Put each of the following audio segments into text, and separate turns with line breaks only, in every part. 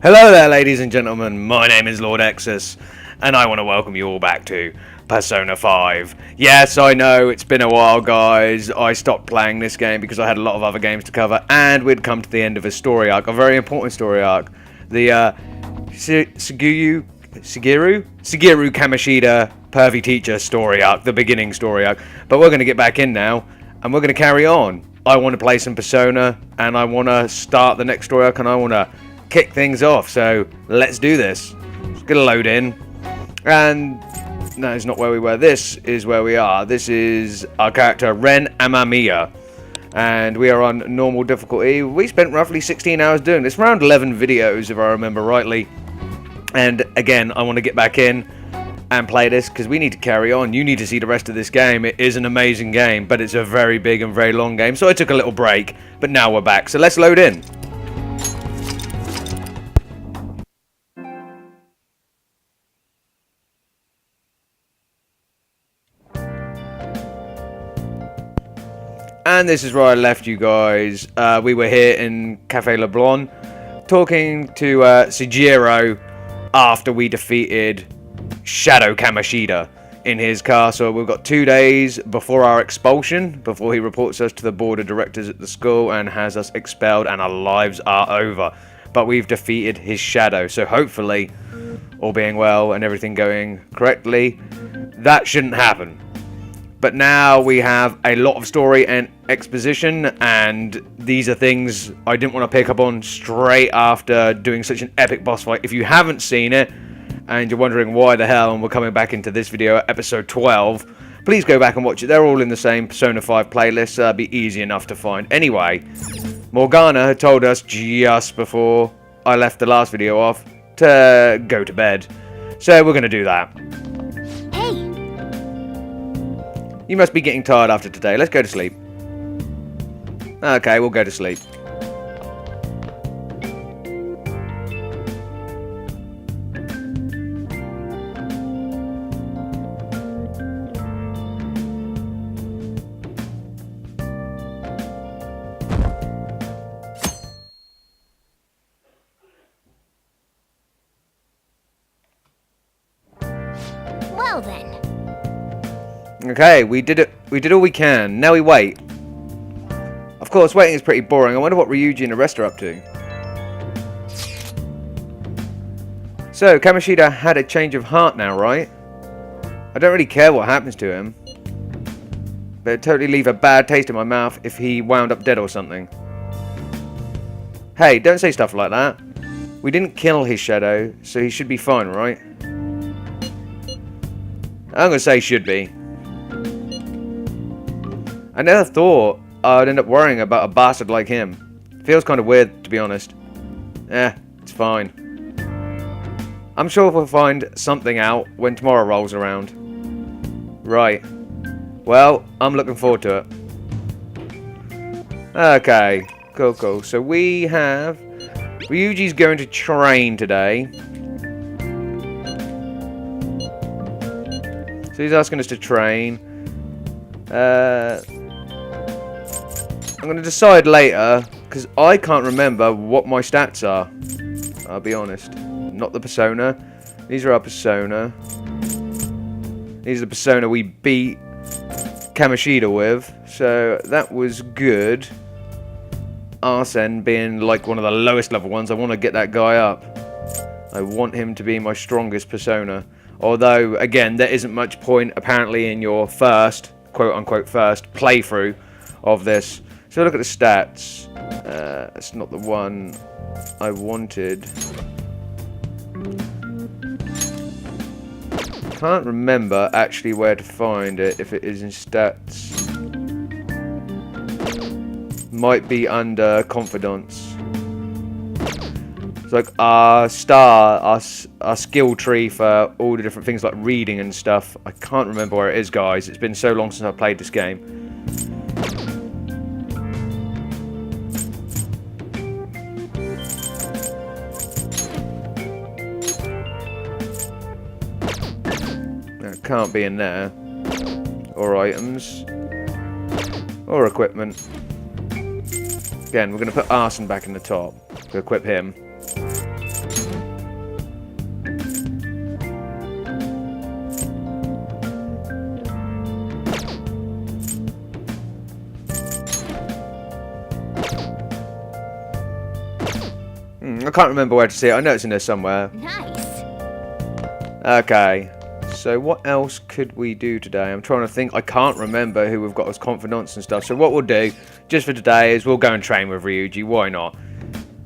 Hello there, ladies and gentlemen. My name is Lord Exsus, and I want to welcome you all back to Persona 5. Yes, I know, it's been a while, guys. I stopped playing this game because I had a lot of other games to cover, and we'd come to the end of a story arc, a very important story arc. The, Shigeru Kamishita Pervy Teacher story arc, the beginning story arc. But we're going to get back in now, and we're going to carry on. I want to play some Persona, and I want to start the next story arc, and I want to kick things off, so let's do this. It's gonna load in, and that is not where we were. This is where we are. This is our character Ren Amamiya, and we are on normal difficulty. We spent roughly 16 hours doing this, around 11 videos if I remember rightly. And again, I want to get back in and play this because we need to carry on. You need to see the rest of this game. It is an amazing game, but it's a very big and very long game, so I took a little break, but now we're back, so let's load in. And this is where I left you guys. We were here in Cafe Leblon talking to Sujiro after we defeated Shadow Kamishita in his castle. We've got 2 days before our expulsion, before he reports us to the board of directors at the school and has us expelled and our lives are over. But we've defeated his shadow, so hopefully, all being well and everything going correctly, that shouldn't happen. But now we have a lot of story and exposition, and these are things I didn't want to pick up on straight after doing such an epic boss fight. If you haven't seen it, and you're wondering why the hell and we're coming back into this video at episode 12, please go back and watch it. They're all in the same Persona 5 playlist, so it'll be easy enough to find. Anyway, Morgana had told us just before I left the last video off to go to bed. So we're going to do that. You must be getting tired after today. Let's go to sleep. Okay, we'll go to sleep.
Well then.
Okay, we did it. We did all we can. Now we wait. Of course, waiting is pretty boring. I wonder what Ryuji and the rest are up to. So, Kamishita had a change of heart now, right? I don't really care what happens to him. But it'd totally leave a bad taste in my mouth if he wound up dead or something. Hey, don't say stuff like that. We didn't kill his shadow, so he should be fine, right? I'm gonna say should be. I never thought I'd end up worrying about a bastard like him. Feels kind of weird, to be honest. It's fine. I'm sure we'll find something out when tomorrow rolls around. Right. Well, I'm looking forward to it. Okay. Cool. So we have... Ryuji's going to train today. So he's asking us to train. I'm going to decide later, because I can't remember what my stats are. I'll be honest. Not the Persona. These are our Persona. These are the Persona we beat Kamishita with. So that was good. Arsene being like one of the lowest level ones. I want to get that guy up. I want him to be my strongest Persona. Although, again, there isn't much point apparently in your first, quote-unquote first, playthrough of this. So look at the stats. It's not the one I wanted. Can't remember actually where to find it, if it is in stats. Might be under confidence. It's like our skill tree for all the different things like reading and stuff. I can't remember where it is, guys. It's been so long since I played this game. That can't be in there. Or items. Or equipment. Again, we're going to put Arsene back in the top to equip him. I can't remember where to see it. I know it's in there somewhere.
Nice.
Okay. So what else could we do today? I'm trying to think. I can't remember who we've got as confidants and stuff. So what we'll do, just for today, is we'll go and train with Ryuji. Why not?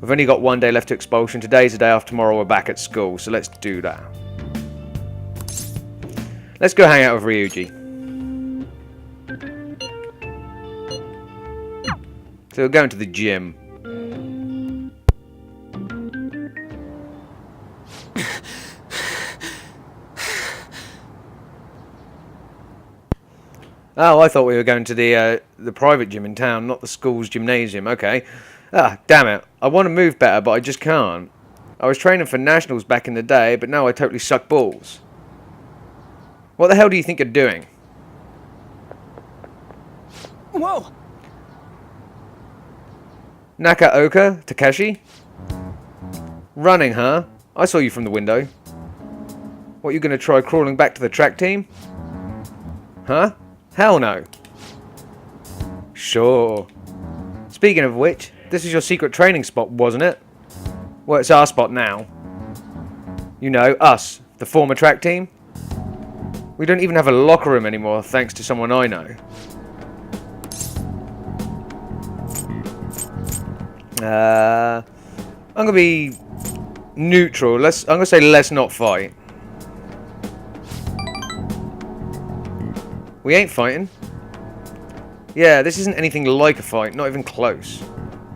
We've only got one day left to expulsion. Today's the day after. Tomorrow we're back at school. So let's do that. Let's go hang out with Ryuji. So we're going to the gym. Oh, I thought we were going to the private gym in town, not the school's gymnasium. Okay. Ah, damn it. I want to move better, but I just can't. I was training for nationals back in the day, but now I totally suck balls. What the hell do you think you're doing?
Whoa!
Nakaoka? Takeshi? Running, huh? I saw you from the window. What, you gonna try crawling back to the track team? Huh? Hell no. Sure. Speaking of which, this is your secret training spot, wasn't it? Well, it's our spot now. You know, us, the former track team. We don't even have a locker room anymore, thanks to someone I know. I'm gonna be neutral. I'm gonna say let's not fight. We ain't fighting. Yeah, this isn't anything like a fight, not even close.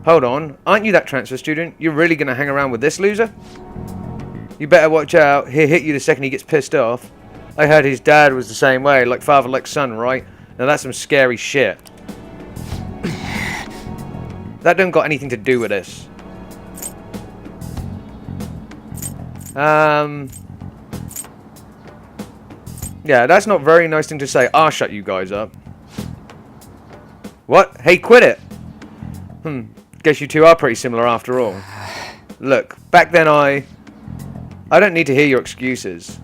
Hold on, aren't you that transfer student? You're really gonna hang around with this loser? You better watch out, he'll hit you the second he gets pissed off. I heard his dad was the same way, like father like son, right? Now that's some scary shit. That don't got anything to do with this. Yeah, that's not a very nice thing to say. I'll shut you guys up. What? Hey, quit it! Guess you two are pretty similar after all. Look, back then I don't need to hear your excuses.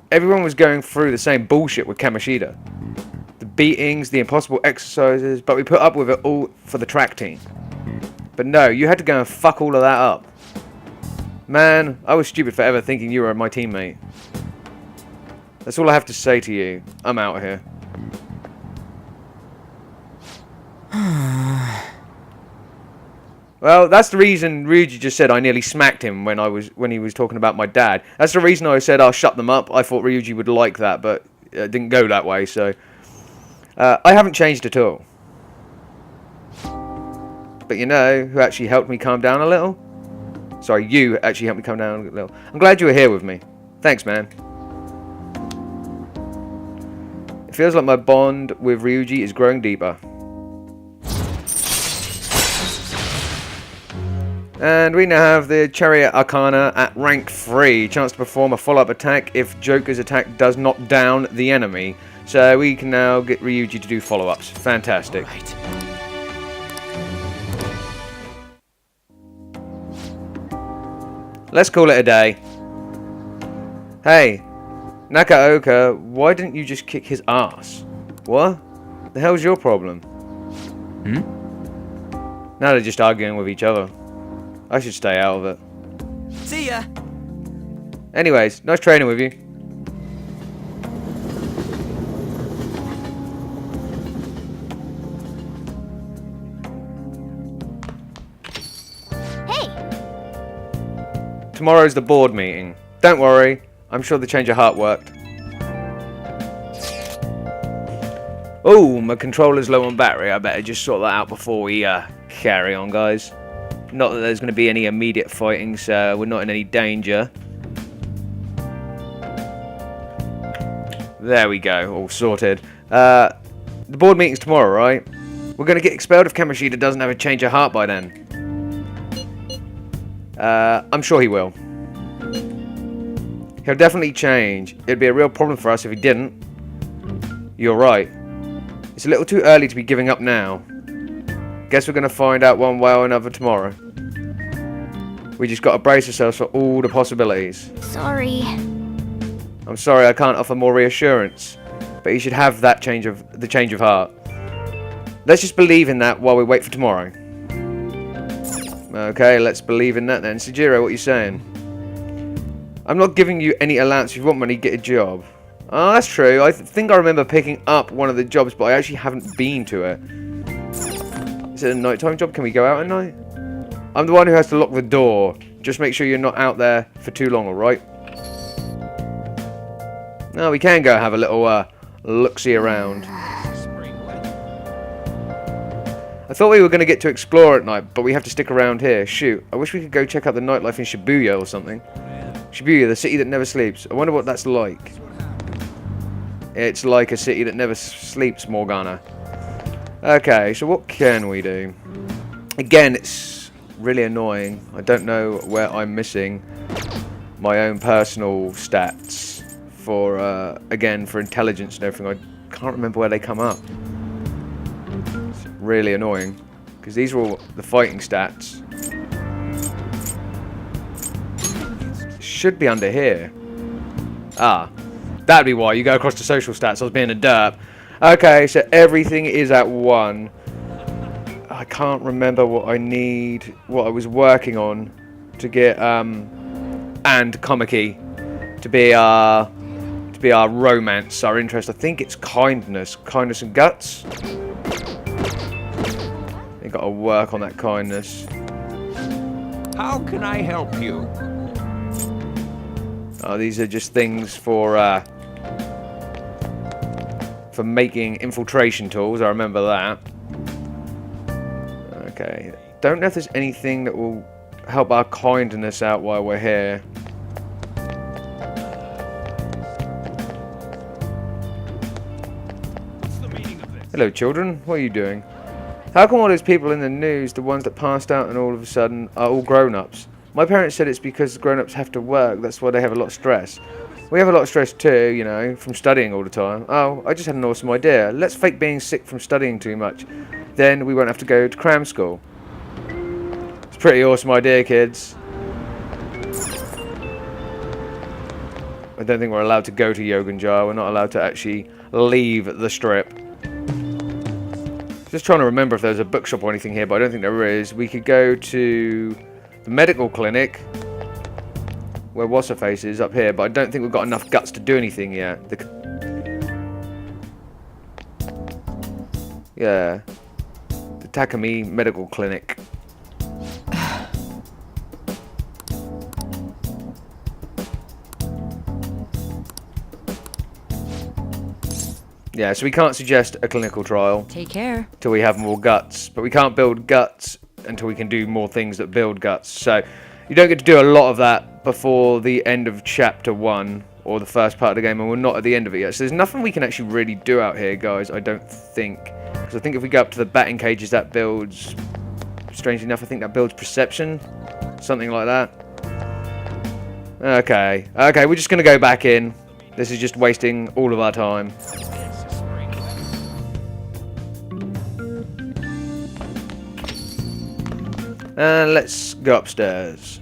Everyone was going through the same bullshit with Kamoshida. The beatings, the impossible exercises, but we put up with it all for the track team. But no, you had to go and fuck all of that up. Man, I was stupid for ever thinking you were my teammate. That's all I have to say to you. I'm out of here. Well, that's the reason Ryuji just said I nearly smacked him when he was talking about my dad. That's the reason I said I'll shut them up. I thought Ryuji would like that, but it didn't go that way, so... I haven't changed at all. But you know who actually helped me calm down a little? Sorry, you actually helped me calm down a little. I'm glad you were here with me. Thanks, man. It feels like my bond with Ryuji is growing deeper. And we now have the Chariot Arcana at rank 3. Chance to perform a follow-up attack if Joker's attack does not down the enemy. So we can now get Ryuji to do follow-ups. Fantastic.
Right.
Let's call it a day. Hey, Nakaoka, why didn't you just kick his ass? What? The hell's your problem? Now they're just arguing with each other. I should stay out of it.
See ya!
Anyways, nice training with you.
Hey!
Tomorrow's the board meeting. Don't worry, I'm sure the change of heart worked. Oh, my controller's low on battery. I better just sort that out before we carry on, guys. Not that there's going to be any immediate fighting, so we're not in any danger. There we go, all sorted. The board meeting's tomorrow, right? We're going to get expelled if Kamoshida doesn't have a change of heart by then. I'm sure he will. He'll definitely change. It'd be a real problem for us if he didn't. You're right. It's a little too early to be giving up now. Guess we're going to find out one way or another tomorrow. We just got to brace ourselves for all the possibilities.
Sorry.
I'm sorry I can't offer more reassurance, but you should have that change of heart. Let's just believe in that while we wait for tomorrow. Okay, let's believe in that then. Sejiro, what are you saying? I'm not giving you any allowance. If you want money, get a job. Oh, that's true. I think I remember picking up one of the jobs, but I actually haven't been to it. Is it a nighttime job? Can we go out at night? I'm the one who has to lock the door. Just make sure you're not out there for too long, alright? No, we can go have a little look-see around. I thought we were going to get to explore at night, but we have to stick around here. Shoot, I wish we could go check out the nightlife in Shibuya or something. Shibuya, the city that never sleeps. I wonder what that's like. It's like a city that never sleeps, Morgana. Okay, so what can we do? Again, it's really annoying. I don't know where I'm missing my own personal stats for, again, for intelligence and everything. I can't remember where they come up. It's really annoying, because these are all the fighting stats. Should be under here. Ah, that'd be why. You go across to social stats. I was being a derp. Okay, so everything is at 1. I can't remember what I need, what I was working on to get, and Komaki to be our romance, our interest. I think it's kindness and guts. You got to work on that kindness.
How can I help you?
Oh, these are just things for making infiltration tools. I remember that. Okay. Don't know if there's anything that will help our kindness out while we're here.
What's the meaning of this?
Hello, children. What are you doing? How come all those people in the news, the ones that passed out and all of a sudden, are all grown-ups? My parents said it's because grown-ups have to work. That's why they have a lot of stress. We have a lot of stress too, you know, from studying all the time. Oh, I just had an awesome idea. Let's fake being sick from studying too much. Then we won't have to go to cram school. It's a pretty awesome idea, kids. I don't think we're allowed to go to Yoganjar. We're not allowed to actually leave the strip. Just trying to remember if there's a bookshop or anything here, but I don't think there is. We could go to the medical clinic, where What's-Her-Face is, up here, but I don't think we've got enough guts to do anything yet. Yeah. The Takami Medical Clinic. Yeah, so we can't suggest a clinical trial.
Take care.
Till we have more guts. But we can't build guts until we can do more things that build guts. So you don't get to do a lot of that before the end of Chapter 1 or the first part of the game, and we're not at the end of it yet. So there's nothing we can actually really do out here, guys, I don't think. Because I think if we go up to the batting cages, that builds... Strangely enough, I think that builds perception. Something like that. Okay. Okay, we're just going to go back in. This is just wasting all of our time. And let's go upstairs.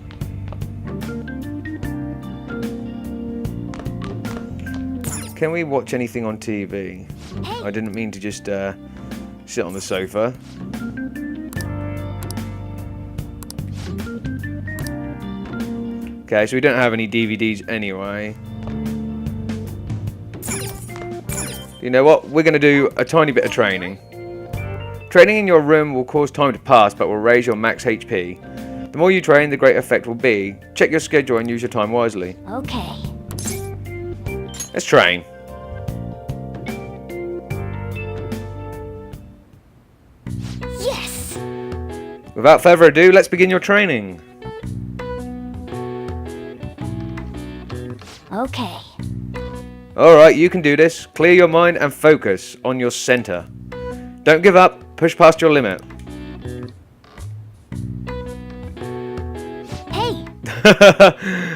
Can we watch anything on TV? I didn't mean to just sit on the sofa. Okay, so we don't have any DVDs anyway. You know what? We're going to do a tiny bit of training. Training in your room will cause time to pass, but will raise your max HP. The more you train, the greater effect will be. Check your schedule and use your time wisely.
Okay.
Let's train.
Yes!
Without further ado, let's begin your training.
Okay.
Alright, you can do this. Clear your mind and focus on your center. Don't give up. Push past your limit.
Hey!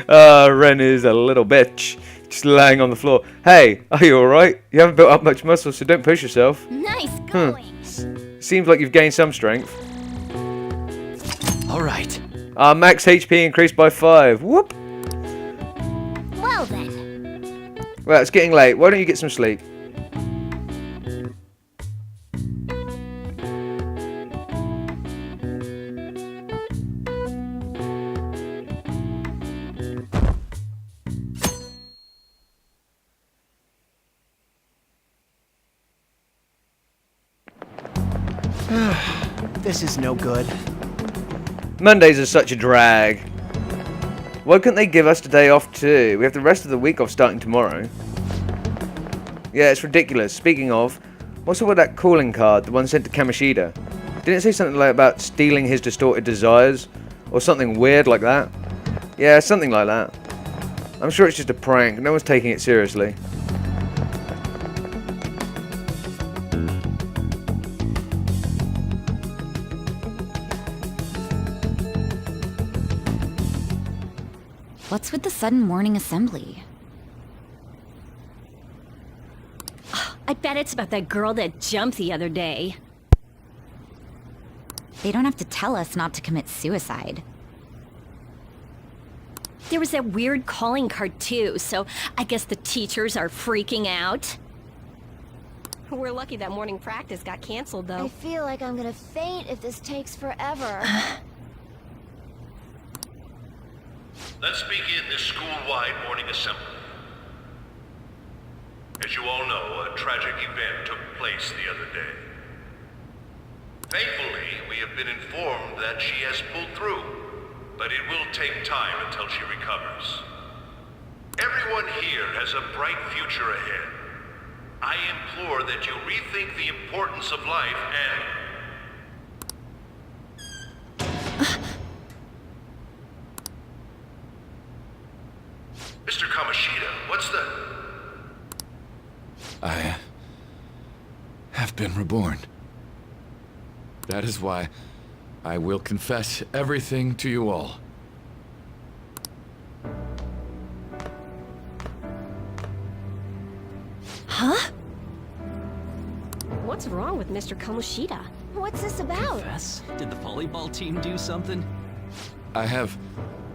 Ren is a little bitch. Just laying on the floor. Hey, are you alright? You haven't built up much muscle, so don't push yourself.
Nice going!
Seems like you've gained some strength.
Alright.
Our max HP increased by 5. Whoop!
Well then.
Well, it's getting late. Why don't you get some sleep?
This is no good.
Mondays are such a drag. Why couldn't they give us the day off too? We have the rest of the week off starting tomorrow. Yeah, it's ridiculous. Speaking of, what's up with that calling card, the one sent to Kamoshida? Didn't it say something like about stealing his distorted desires? Or something weird like that? Yeah, something like that. I'm sure it's just a prank. No one's taking it seriously.
What's with the sudden morning assembly?
I bet it's about that girl that jumped the other day.
They don't have to tell us not to commit suicide.
There was that weird calling card too, so I guess the teachers are freaking out. We're lucky that morning practice got canceled, though.
I feel like I'm gonna faint if this takes forever.
Let's begin this school-wide morning assembly. As you all know, a tragic event took place the other day. Thankfully, we have been informed that she has pulled through, but it will take time until she recovers. Everyone here has a bright future ahead. I implore that you rethink the importance of life and... Mr. Kamoshida, what's the...
I have been reborn. That is why I will confess everything to you all.
Huh? What's wrong with Mr. Kamoshida?
What's this about?
Confess? Did the volleyball team do something?
I have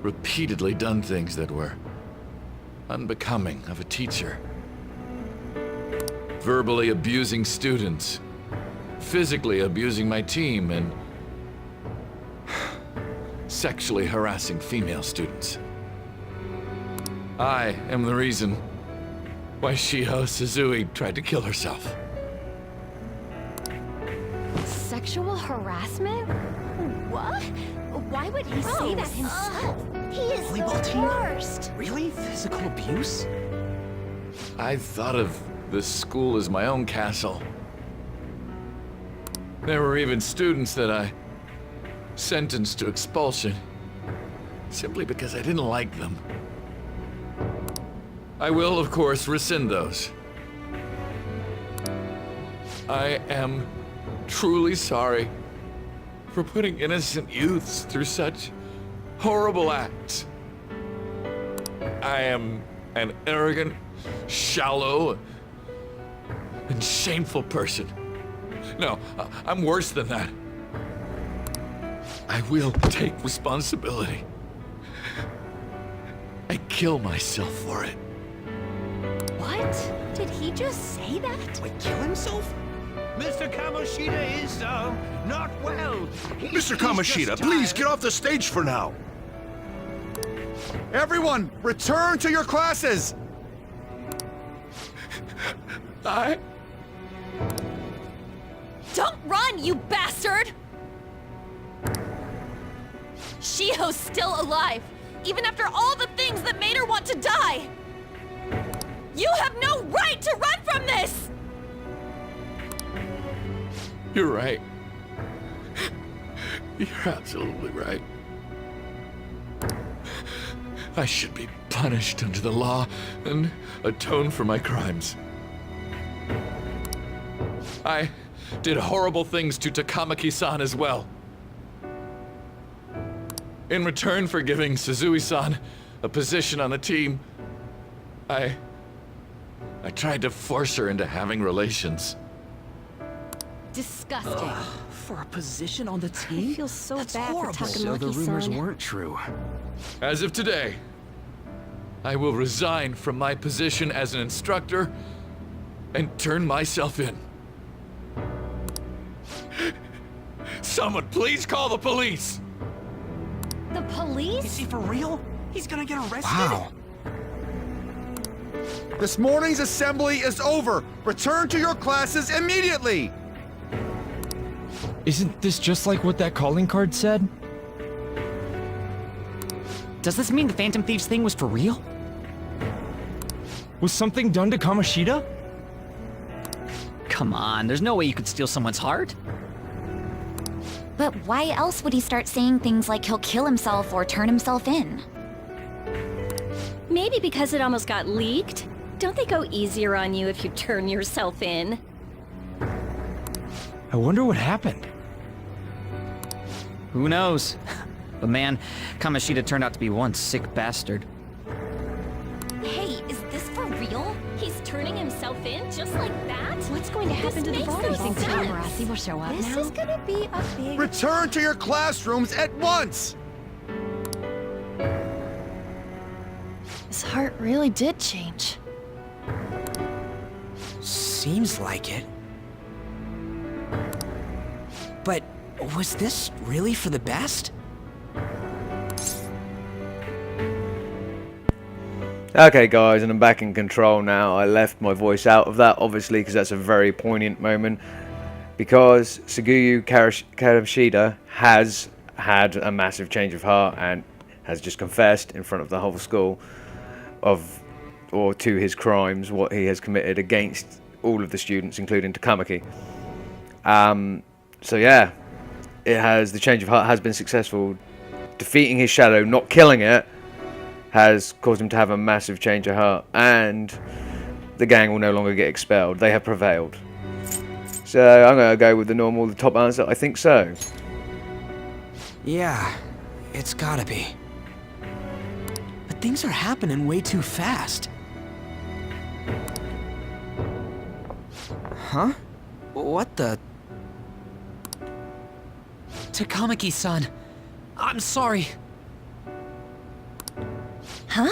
repeatedly done things that were unbecoming of a teacher. Verbally abusing students, physically abusing my team, and sexually harassing female students. I am the reason why Shiho Suzui tried to kill herself.
Sexual harassment? What? Why would he say that himself? He is
Volleyball
the
team?
worst.
Really? Physical abuse?
I thought of this school as my own castle. There were even students that I sentenced to expulsion simply because I didn't like them. I will, of course, rescind those. I am truly sorry for putting innocent youths through such horrible acts. I am an arrogant, shallow, and shameful person. No, I'm worse than that. I will take responsibility. I kill myself for it.
What? Did he just say that?
Wait, kill himself?
Mr. Kamoshida is, not well.
Mr. Kamoshida, please get off the stage for now. Everyone, return to your classes!
Don't run, you bastard! Shiho's still alive, even after all the things that made her want to die! You have no right to run from this!
You're right. You're absolutely right. I should be punished under the law and atone for my crimes. I did horrible things to Takamaki-san as well. In return for giving Suzui-san a position on the team, I tried to force her into having relations.
Disgusting.
For a position on the team?
I feel so
That's
bad
horrible.
for
So the rumors
Takamaki-san.
weren't true.
As of today, I will resign from my position as an instructor and turn myself in. Someone please call the police!
The police?
Is he for real? He's gonna get arrested?
Wow. This morning's assembly is over. Return to your classes immediately.
Isn't this just like what that calling card said?
Does this mean the Phantom Thieves thing was for real?
Was something done to Kamoshida?
Come on, there's no way you could steal someone's heart.
But why else would he start saying things like he'll kill himself or turn himself in?
Maybe because it almost got leaked? Don't they go easier on you if you turn yourself in?
I wonder what happened.
Who knows? But man, Kamoshida turned out to be one sick bastard.
Hey, is this for real?
He's turning himself in just like that?
What's going to happen to the
makes
body?
no
You think
sense.
Marassi will show up
This
now?
is
gonna be a big...
Return to your classrooms at once!
His heart really did change.
Seems like it. But was this really for the best?
Okay guys, and I'm back in control now. I left my voice out of that, obviously, because that's a very poignant moment. Because Suguyu Kamoshida has had a massive change of heart and has just confessed in front of the whole school to his crimes, what he has committed against all of the students, including Takamaki. So yeah, the change of heart has been successful. Defeating his shadow, not killing it, has caused him to have a massive change of heart, and the gang will no longer get expelled. They have prevailed. So I'm going to go with the top answer. I think so.
Yeah, it's gotta be. But things are happening way too fast. Huh? What the?
Takamaki-san, I'm sorry.
Huh?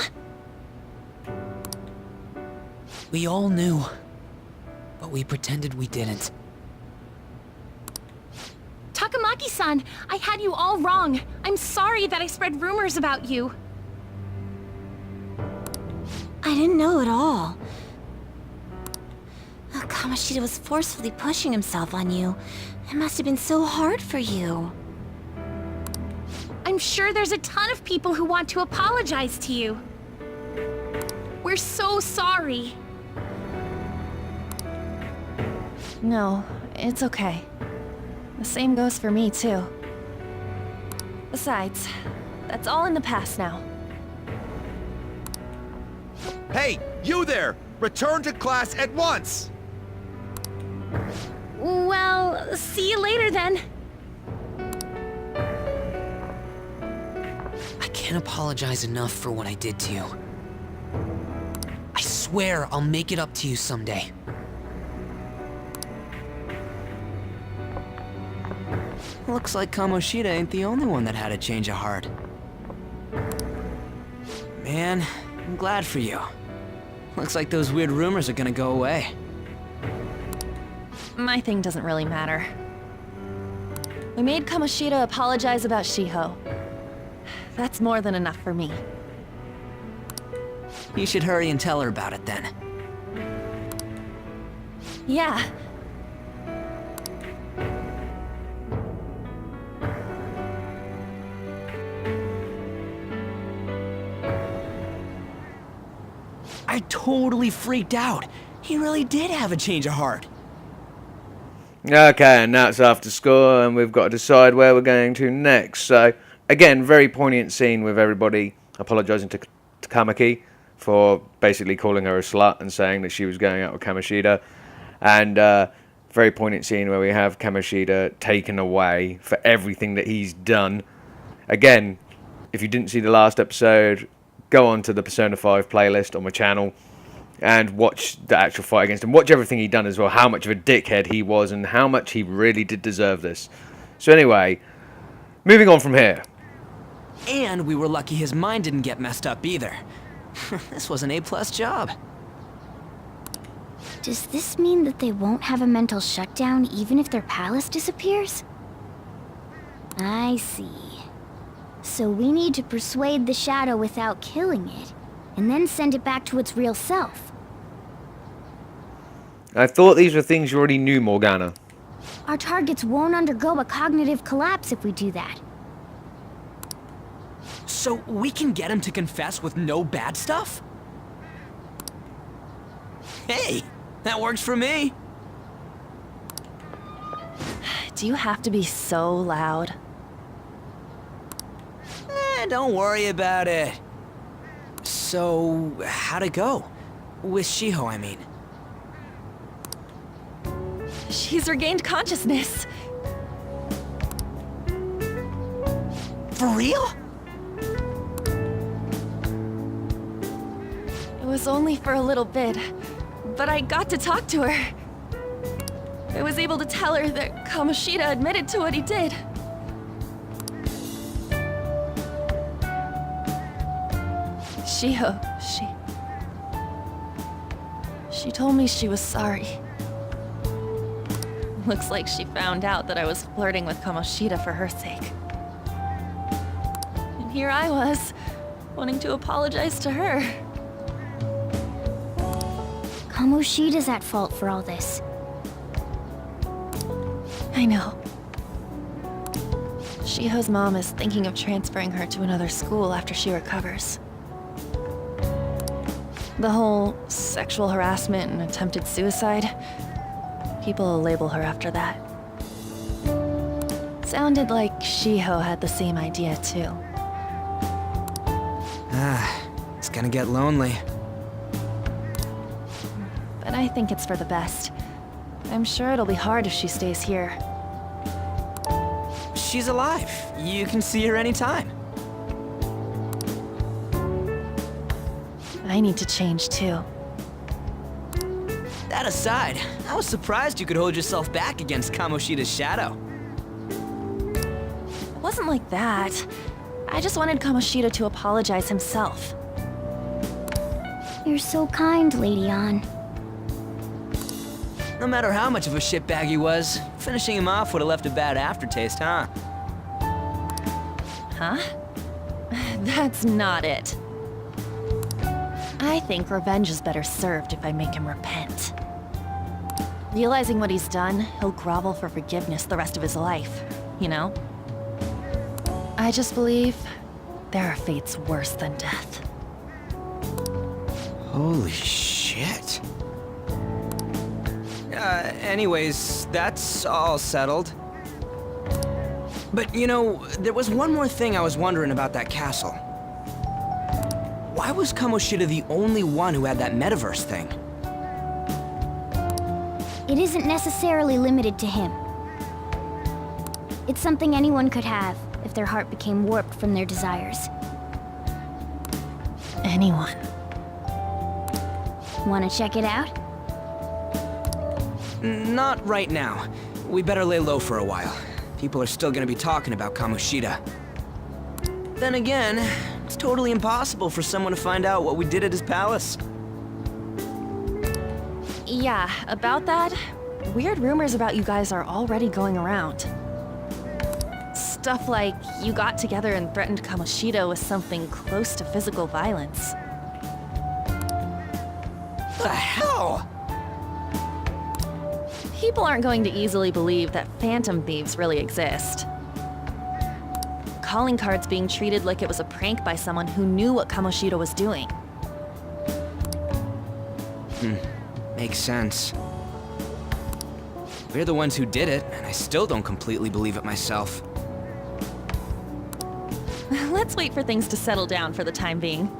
We all knew, but we pretended we didn't.
Takamaki-san, I had you all wrong. I'm sorry that I spread rumors about you.
I didn't know at all. Kamoshida was forcefully pushing himself on you. It must have been so hard for you.
I'm sure there's a ton of people who want to apologize to you. We're so sorry.
No, it's okay. The same goes for me, too. Besides, that's all in the past now.
Hey, you there! Return to class at once!
Well, see you later then.
I can't apologize enough for what I did to you. I swear I'll make it up to you someday. Looks like Kamoshida ain't the only one that had a change of heart. Man, I'm glad for you. Looks like those weird rumors are gonna go away.
My thing doesn't really matter. We made Kamoshida apologize about Shiho. That's more than enough for me.
You should hurry and tell her about it then.
Yeah.
I totally freaked out. He really did have a change of heart.
Okay, and now it's after school, and we've got to decide where we're going to next. So, again, very poignant scene with everybody apologising to Takamaki for basically calling her a slut and saying that she was going out with Kamoshida. And very poignant scene where we have Kamoshida taken away for everything that he's done. Again, if you didn't see the last episode, go on to the Persona 5 playlist on my channel and watch the actual fight against him. Watch everything he done as well, how much of a dickhead he was and how much he really did deserve this. So anyway, moving on from here.
And we were lucky his mind didn't get messed up either. This was an A+ job.
Does this mean that they won't have a mental shutdown even if their palace disappears? I see. So we need to persuade the shadow without killing it, and then send it back to its real self.
I thought these were things you already knew, Morgana.
Our targets won't undergo a cognitive collapse if we do that.
So we can get him to confess with no bad stuff? Hey, that works for me.
Do you have to be so loud?
Don't worry about it. So, how'd it go? With Shiho, I mean.
She's regained consciousness.
For real?
It was only for a little bit, but I got to talk to her. I was able to tell her that Kamoshida admitted to what he did. Shiho, she told me she was sorry. Looks like she found out that I was flirting with Kamoshida for her sake. And here I was, wanting to apologize to her.
Kamoshida's at fault for all this.
I know. Shiho's mom is thinking of transferring her to another school after she recovers. The whole sexual harassment and attempted suicide, people will label her after that. Sounded like Shiho had the same idea too.
It's gonna get lonely.
But I think it's for the best. I'm sure it'll be hard if she stays here.
She's alive. You can see her anytime.
I need to change too.
That aside, I was surprised you could hold yourself back against Kamoshida's shadow.
It wasn't like that. I just wanted Kamoshida to apologize himself.
You're so kind, Lady Ann.
No matter how much of a shitbag he was, finishing him off would have left a bad aftertaste, huh?
Huh? That's not it. I think revenge is better served if I make him repent. Realizing what he's done, he'll grovel for forgiveness the rest of his life, you know? I just believe there are fates worse than death.
Holy shit. Anyways, that's all settled. But you know, there was one more thing I was wondering about that castle. Why was Kamoshida the only one who had that metaverse thing?
It isn't necessarily limited to him. It's something anyone could have if their heart became warped from their desires.
Anyone.
Want to check it out?
Not right now. We better lay low for a while. People are still gonna be talking about Kamoshida. Then again, it's totally impossible for someone to find out what we did at his palace.
Yeah, about that, weird rumors about you guys are already going around. Stuff like you got together and threatened Kamoshida with something close to physical violence.
What the hell?
People aren't going to easily believe that Phantom Thieves really exist. Calling cards being treated like it was a prank by someone who knew what Kamoshida was doing.
Makes sense. We're the ones who did it, and I still don't completely believe it myself.
Let's wait for things to settle down for the time being.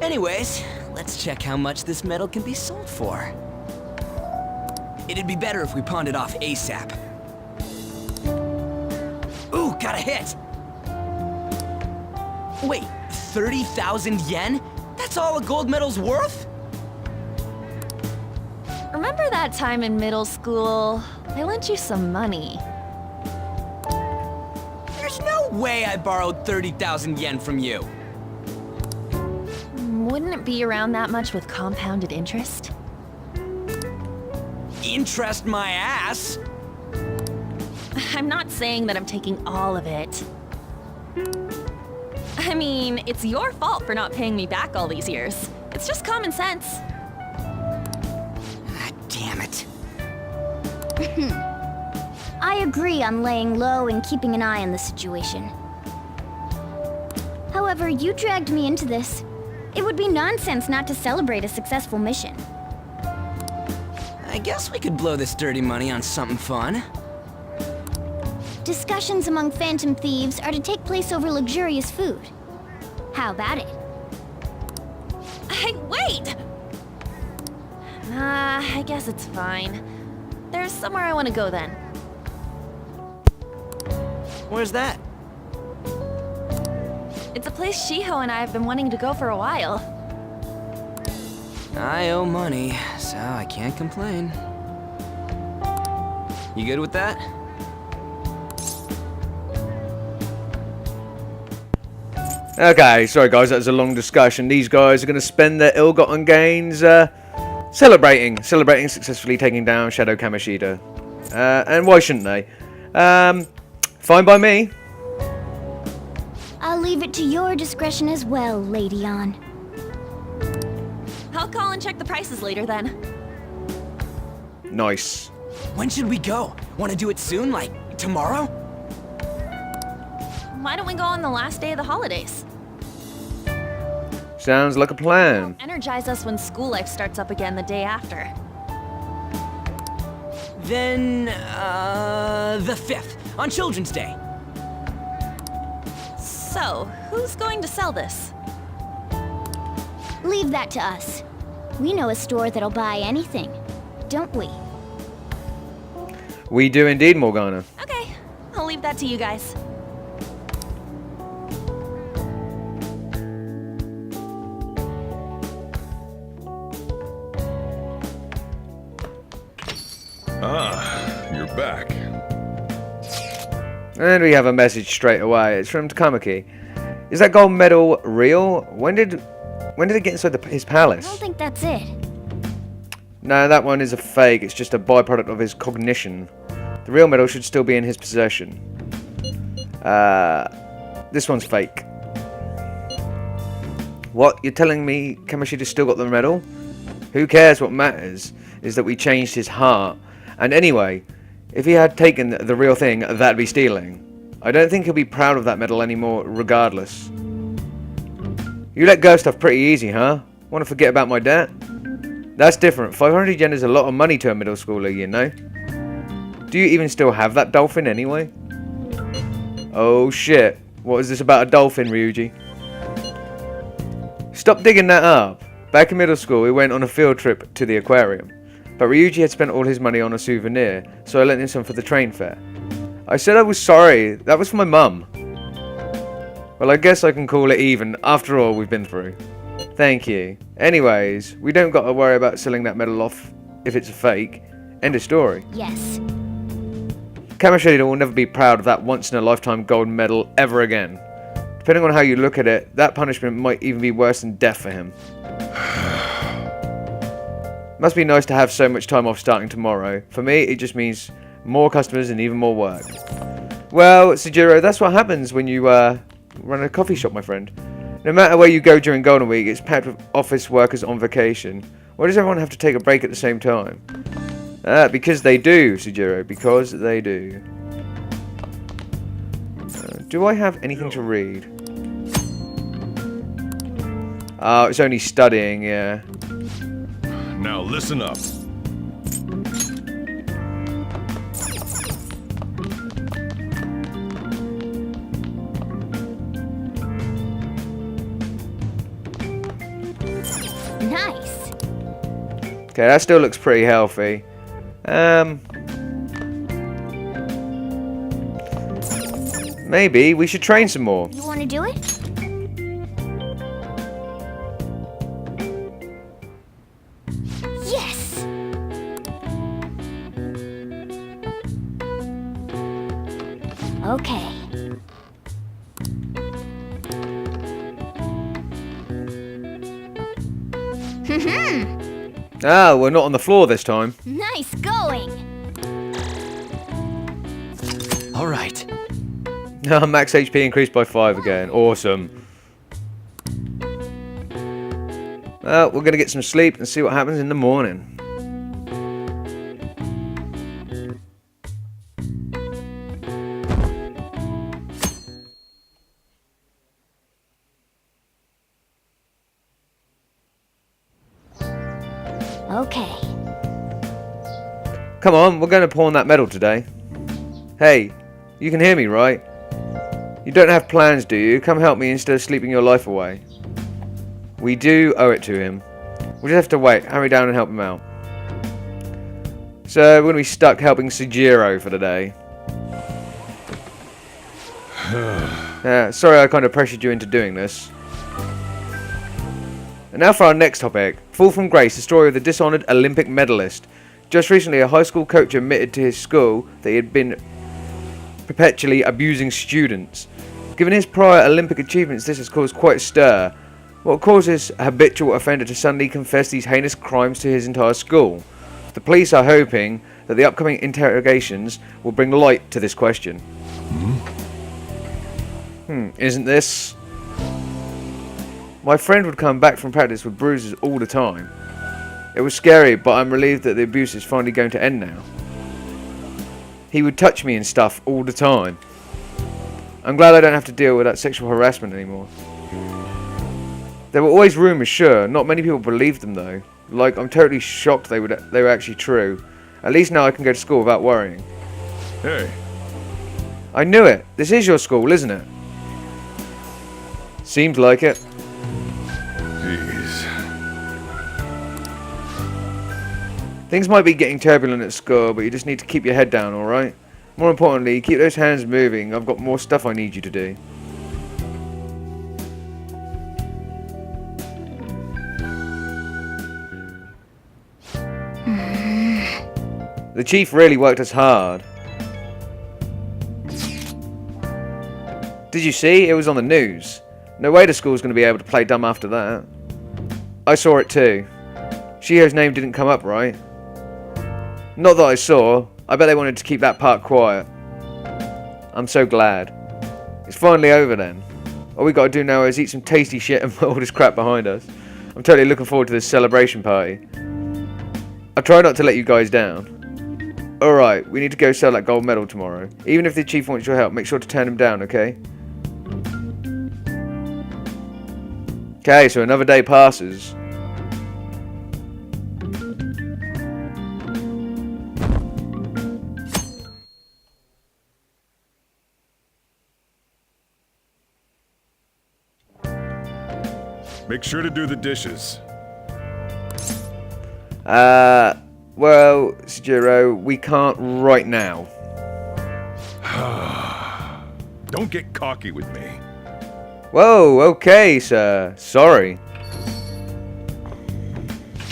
Anyways, let's check how much this metal can be sold for. It'd be better if we pawned it off ASAP. Ooh, got a hit! Wait, 30,000 yen? That's all a gold medal's worth?
Remember that time in middle school? I lent you some money.
There's no way I borrowed 30,000 yen from you.
Wouldn't it be around that much with compounded interest?
Interest my ass!
I'm not saying that I'm taking all of it. I mean, it's your fault for not paying me back all these years. It's just common sense.
Ah, damn it.
I agree on laying low and keeping an eye on the situation. However, you dragged me into this. It would be nonsense not to celebrate a successful mission.
I guess we could blow this dirty money on something fun.
Discussions among Phantom Thieves are to take place over luxurious food. How about it?
Hey, wait! I guess it's fine. There's somewhere I want to go then.
Where's that?
It's a place Shiho and I have been wanting to go for a while.
I owe money, so I can't complain. You good with that?
Okay, sorry guys, that was a long discussion. These guys are going to spend their ill-gotten gains celebrating successfully taking down Shadow Kamoshida. And why shouldn't they? Fine by me.
I'll leave it to your discretion as well, Lady On.
I'll call and check the prices later then.
Nice.
When should we go? Want to do it soon, like tomorrow?
Why don't we go on the last day of the holidays?
Sounds like a plan.
Energize us when school life starts up again the day after.
Then, the 5th, on Children's Day.
So, who's going to sell this?
Leave that to us. We know a store that'll buy anything, don't we?
We do indeed, Morgana.
Okay, I'll leave that to you guys.
Ah, you're back.
And we have a message straight away. It's from Takamaki. Is that gold medal real? When did it get inside his
I
palace?
don't think that's it.
No, that one is a fake. It's just a byproduct of his cognition. The real medal should still be in his possession. This one's fake. What? You're telling me Kamoshida's still got the medal? Who cares? What matters is that we changed his heart. And anyway, if he had taken the real thing, that'd be stealing. I don't think he'll be proud of that medal anymore, regardless. You let go of stuff pretty easy, huh? Want to forget about my debt? That's different. 500 yen is a lot of money to a middle schooler, you know? Do you even still have that dolphin anyway? Oh shit. What is this about a dolphin, Ryuji? Stop digging that up. Back in middle school, we went on a field trip to the aquarium. But Ryuji had spent all his money on a souvenir, so I lent him some for the train fare. I said I was sorry. That was for my mum. Well, I guess I can call it even, after all we've been through. Thank you. Anyways, we don't got to worry about selling that medal off if it's a fake. End of story.
Yes.
Kamoshida will never be proud of that once-in-a-lifetime gold medal ever again. Depending on how you look at it, that punishment might even be worse than death for him. Must be nice to have so much time off starting tomorrow. For me, it just means more customers and even more work. Well, Sujiro, that's what happens when you run a coffee shop, my friend. No matter where you go during Golden Week, it's packed with office workers on vacation. Why does everyone have to take a break at the same time? Because they do, Sujiro. Because they do. Do I have anything to read? Oh, it's only studying, yeah.
Now listen up.
Nice.
Okay, that still looks pretty healthy. Maybe we should train some more.
You want to do it? Yes. Okay.
Ah, we're not on the floor this time.
Nice going.
All right.
Max HP increased by 5 again. Awesome. Well, we're going to get some sleep and see what happens in the morning.
Okay.
Come on, we're going to pawn that medal today. Hey, you can hear me, right? You don't have plans, do you? Come help me instead of sleeping your life away. We do owe it to him. We'll just have to wait. Hurry down and help him out. So, we're going to be stuck helping Sujiro for the day. Sorry I kind of pressured you into doing this. And now for our next topic. Fall from Grace, the story of the dishonoured Olympic medalist. Just recently, a high school coach admitted to his school that he had been perpetually abusing students. Given his prior Olympic achievements, this has caused quite a stir. What causes a habitual offender to suddenly confess these heinous crimes to his entire school? The police are hoping that the upcoming interrogations will bring light to this question. Isn't this? My friend would come back from practice with bruises all the time. It was scary, but I'm relieved that the abuse is finally going to end now. He would touch me and stuff all the time. I'm glad I don't have to deal with that sexual harassment anymore. There were always rumours, sure. Not many people believed them though. Like, I'm totally shocked they were actually true. At least now I can go to school without worrying.
Hey.
I knew it. This is your school, isn't it? Seems like it.
Jeez.
Things might be getting turbulent at school, but you just need to keep your head down, alright? More importantly, keep those hands moving. I've got more stuff I need you to do. The chief really worked us hard. Did you see? It was on the news. No way the school's going to be able to play dumb after that. I saw it too. Shiho's name didn't come up, right? Not that I saw. I bet they wanted to keep that part quiet. I'm so glad. It's finally over then. All we gotta do now is eat some tasty shit and put all this crap behind us. I'm totally looking forward to this celebration party. I'll try not to let you guys down. Alright, we need to go sell that gold medal tomorrow. Even if the chief wants your help, make sure to turn him down, okay? Okay, so another day passes.
Make sure to do the dishes.
Well, Sujiro, we can't right now.
Don't get cocky with me.
Whoa, okay, sir. Sorry.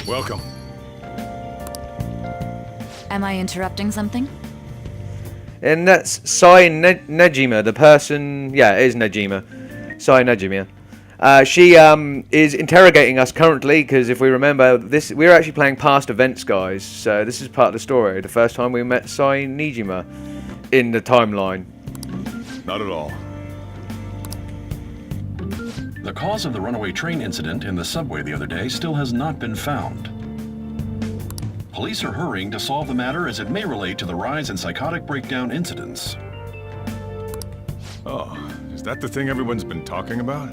Welcome.
Am I interrupting something?
And that's Sai Najima, the person... Yeah, it is Najima. Sai Najima. She is interrogating us currently, because if we remember, we're actually playing past events, guys. So this is part of the story. The first time we met Sai Najima in the timeline.
Not at all.
The cause of the runaway train incident in the subway the other day still has not been found. Police are hurrying to solve the matter as it may relate to the rise in psychotic breakdown incidents.
Oh, is that the thing everyone's been talking about?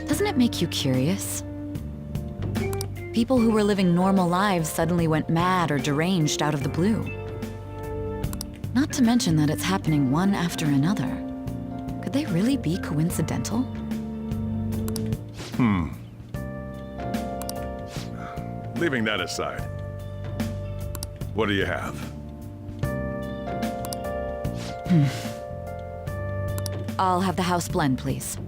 Doesn't it make you curious? People who were living normal lives suddenly went mad or deranged out of the blue. Not to mention that it's happening one after another. Could they really be coincidental?
Leaving that aside, what do you have?
I'll have the house blend, please.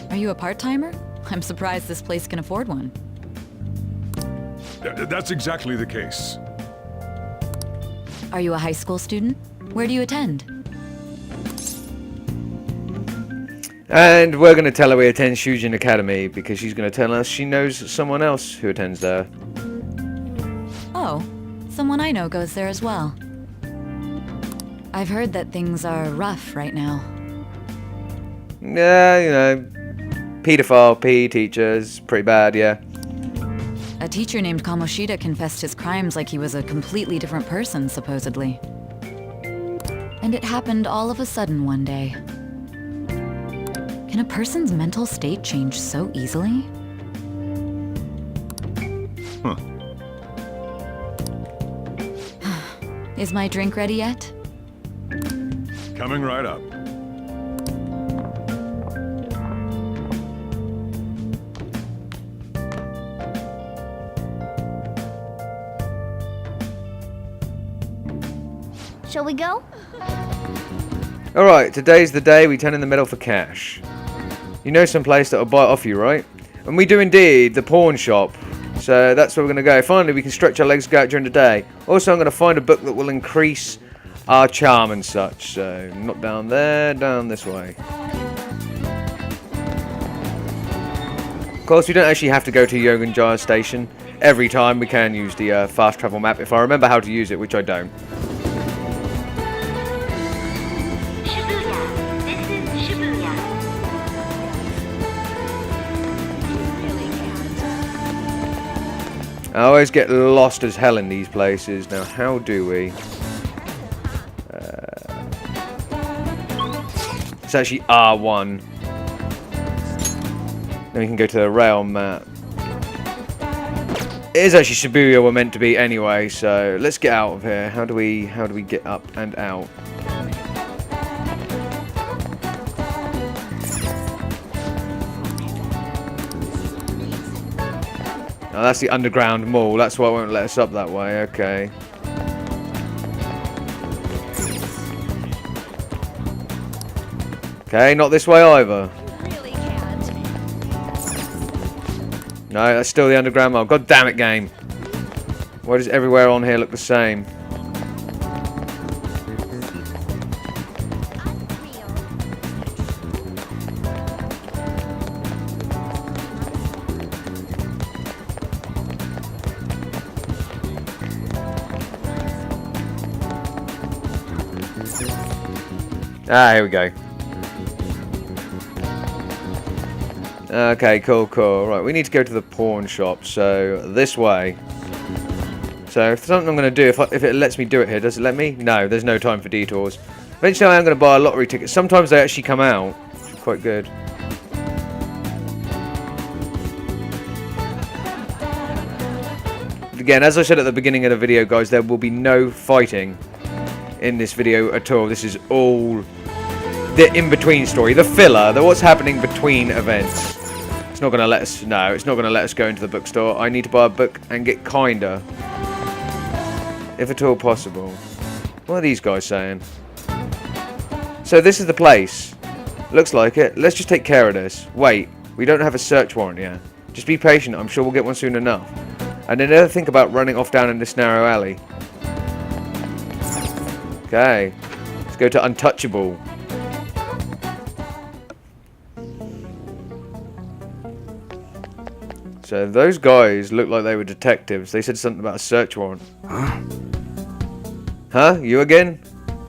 Are you a part-timer? I'm surprised this place can afford one.
That's exactly the case.
Are you a high school student? Where do you attend?
And we're going to tell her we attend Shujin Academy, because she's going to tell us she knows someone else who attends there.
Oh, someone I know goes there as well. I've heard that things are rough right now.
Yeah, you know, pedophile PE teachers, pretty bad, yeah.
A teacher named Kamoshida confessed his crimes like he was a completely different person, supposedly. And it happened all of a sudden one day. Can a person's mental state change so easily? Is my drink ready yet?
Coming right up.
Shall we go?
Alright, today's the day we turn in the medal for cash. You know some place that'll buy it off you, right? And we do indeed, the pawn shop. So that's where we're going to go. Finally, we can stretch our legs, go out during the day. Also, I'm going to find a book that will increase our charm and such. So, not down there, down this way. Of course, we don't actually have to go to Yoganjaya Station. Every time we can use the fast travel map if I remember how to use it, which I don't. I always get lost as hell in these places. Now, how do we? It's actually R1. Then we can go to the rail map. It is actually Shibuya we're meant to be anyway, so let's get out of here. How do we get up and out? Oh, that's the underground mall. That's why it won't let us up that way. Okay. Okay, not this way either. No, that's still the underground mall. God damn it, game. Why does everywhere on here look the same? Ah, here we go. Okay, cool. Right, we need to go to the pawn shop, so this way. So, if something I'm going to do, if it lets me do it here, does it let me? No, there's no time for detours. Eventually I am going to buy a lottery ticket. Sometimes they actually come out, which is quite good. Again, as I said at the beginning of the video, guys, there will be no fighting in this video at all. This is all the in-between story, the filler, what's happening between events. It's not going to let us, no, it's not going to let us go into the bookstore. I need to buy a book and get kinder, if at all possible. What are these guys saying? So this is the place. Looks like it. Let's just take care of this. Wait, we don't have a search warrant yet. Just be patient, I'm sure we'll get one soon enough. And then never think about running off down in this narrow alley. Okay, let's go to Untouchable. So those guys look like they were detectives. They said something about a search warrant. Huh? Huh? You again?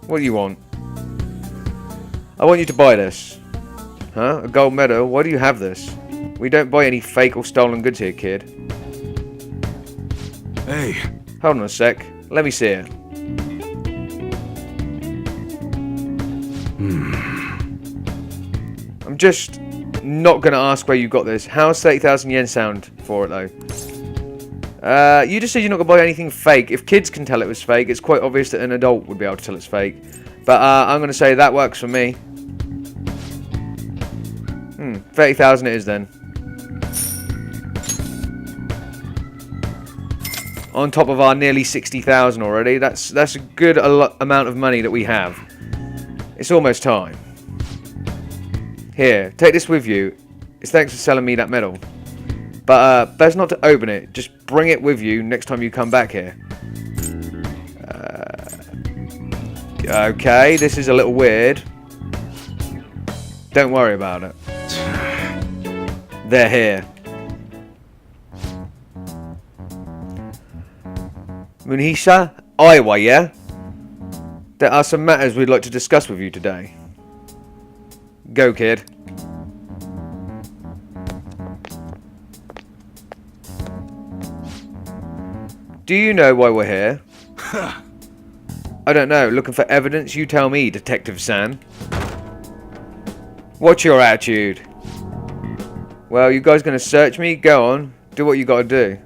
What do you want? I want you to buy this. Huh? A gold medal? Why do you have this? We don't buy any fake or stolen goods here, kid.
Hey.
Hold on a sec. Let me see it. I'm just not going to ask where you got this. How's 30,000 yen sound for it, though? You just said you're not going to buy anything fake. If kids can tell it was fake, it's quite obvious that an adult would be able to tell it's fake. But I'm going to say that works for me. 30,000 it is then. On top of our nearly 60,000 already. That's a good amount of money that we have. It's almost time. Here, take this with you. It's thanks for selling me that medal. But best not to open it. Just bring it with you next time you come back here. Okay, this is a little weird. Don't worry about it. They're here. Munhisha, Iowa, yeah? There are some matters we'd like to discuss with you today. Go, kid. Do you know why we're here? I don't know. Looking for evidence? You tell me, Detective San. What's your attitude? Well, you guys gonna search me? Go on. Do what you gotta do.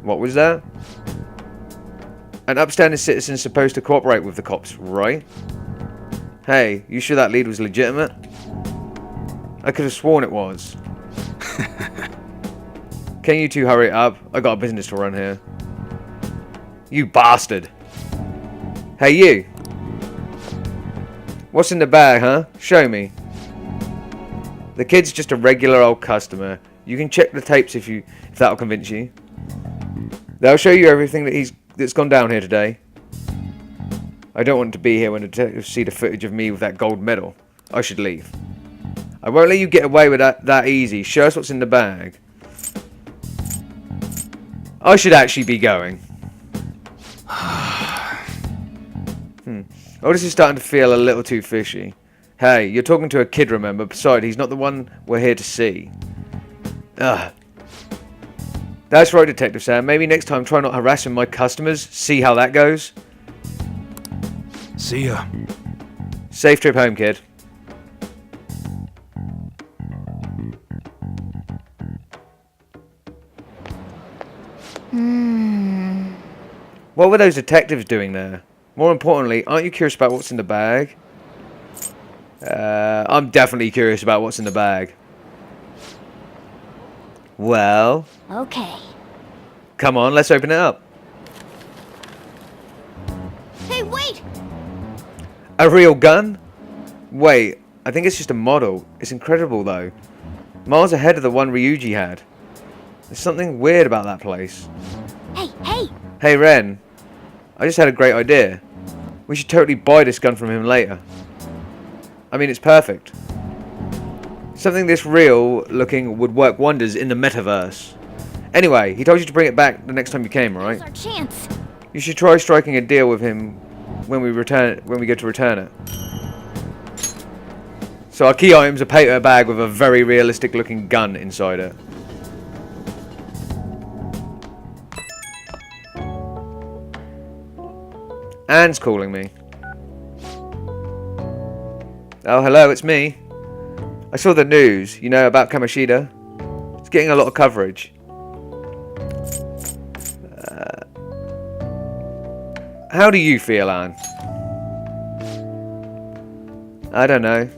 What was that? An upstanding citizen's supposed to cooperate with the cops, right? Hey, you sure that lead was legitimate? I could have sworn it was. Can you two hurry it up? I got a business to run here. You bastard! Hey you! What's in the bag, huh? Show me. The kid's just a regular old customer. You can check the tapes if that'll convince you. They'll show you everything that's gone down here today. I don't want to be here when the detectives see the footage of me with that gold medal. I should leave. I won't let you get away with that easy. Show us what's in the bag. I should actually be going. Oh, this is starting to feel a little too fishy. Hey, you're talking to a kid, remember? Besides, he's not the one we're here to see. Ugh. That's right, Detective Sam. Maybe next time try not harassing my customers. See how that goes?
See ya.
Safe trip home, kid. What were those detectives doing there? More importantly, aren't you curious about what's in the bag? I'm definitely curious about what's in the bag. Well...
Okay.
Come on, let's open it up.
Hey, wait!
A real gun? Wait, I think it's just a model. It's incredible, though. Miles ahead of the one Ryuji had. There's something weird about that place.
Hey, hey!
Hey, Ren. I just had a great idea. We should totally buy this gun from him later. I mean, it's perfect. Something this real looking would work wonders in the metaverse. Anyway, he told you to bring it back the next time you came, right?
Here's our chance.
You should try striking a deal with him when we go to return it. So our key item's a paper bag with a very realistic looking gun inside it. Anne's calling me. Oh, hello, it's me. I saw the news, you know, about Kamoshida. It's getting a lot of coverage. How do you feel, Anne? I don't know.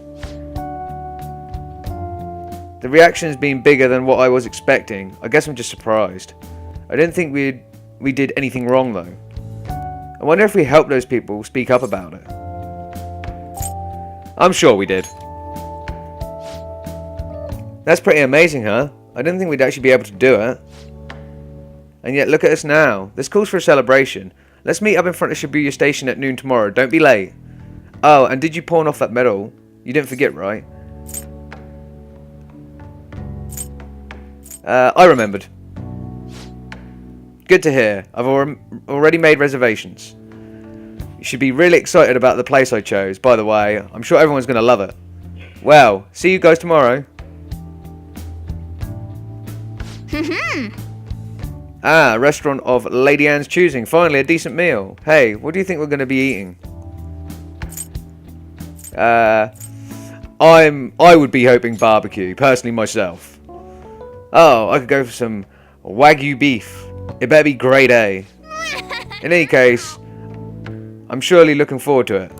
The reaction's been bigger than what I was expecting. I guess I'm just surprised. I didn't think we did anything wrong, though. I wonder if we helped those people speak up about it. I'm sure we did. That's pretty amazing, huh? I didn't think we'd actually be able to do it. And yet, look at us now. This calls for a celebration. Let's meet up in front of Shibuya Station at noon tomorrow. Don't be late. Oh, and did you pawn off that medal? You didn't forget, right? I remembered. Good to hear. I've already made reservations. You should be really excited about the place I chose, by the way. I'm sure everyone's going to love it. Well, see you guys tomorrow. Restaurant of Lady Anne's choosing. Finally, a decent meal. Hey, what do you think we're going to be eating? I would be hoping barbecue, personally myself. Oh, I could go for some Wagyu beef. It better be grade A. In any case, I'm surely looking forward to it.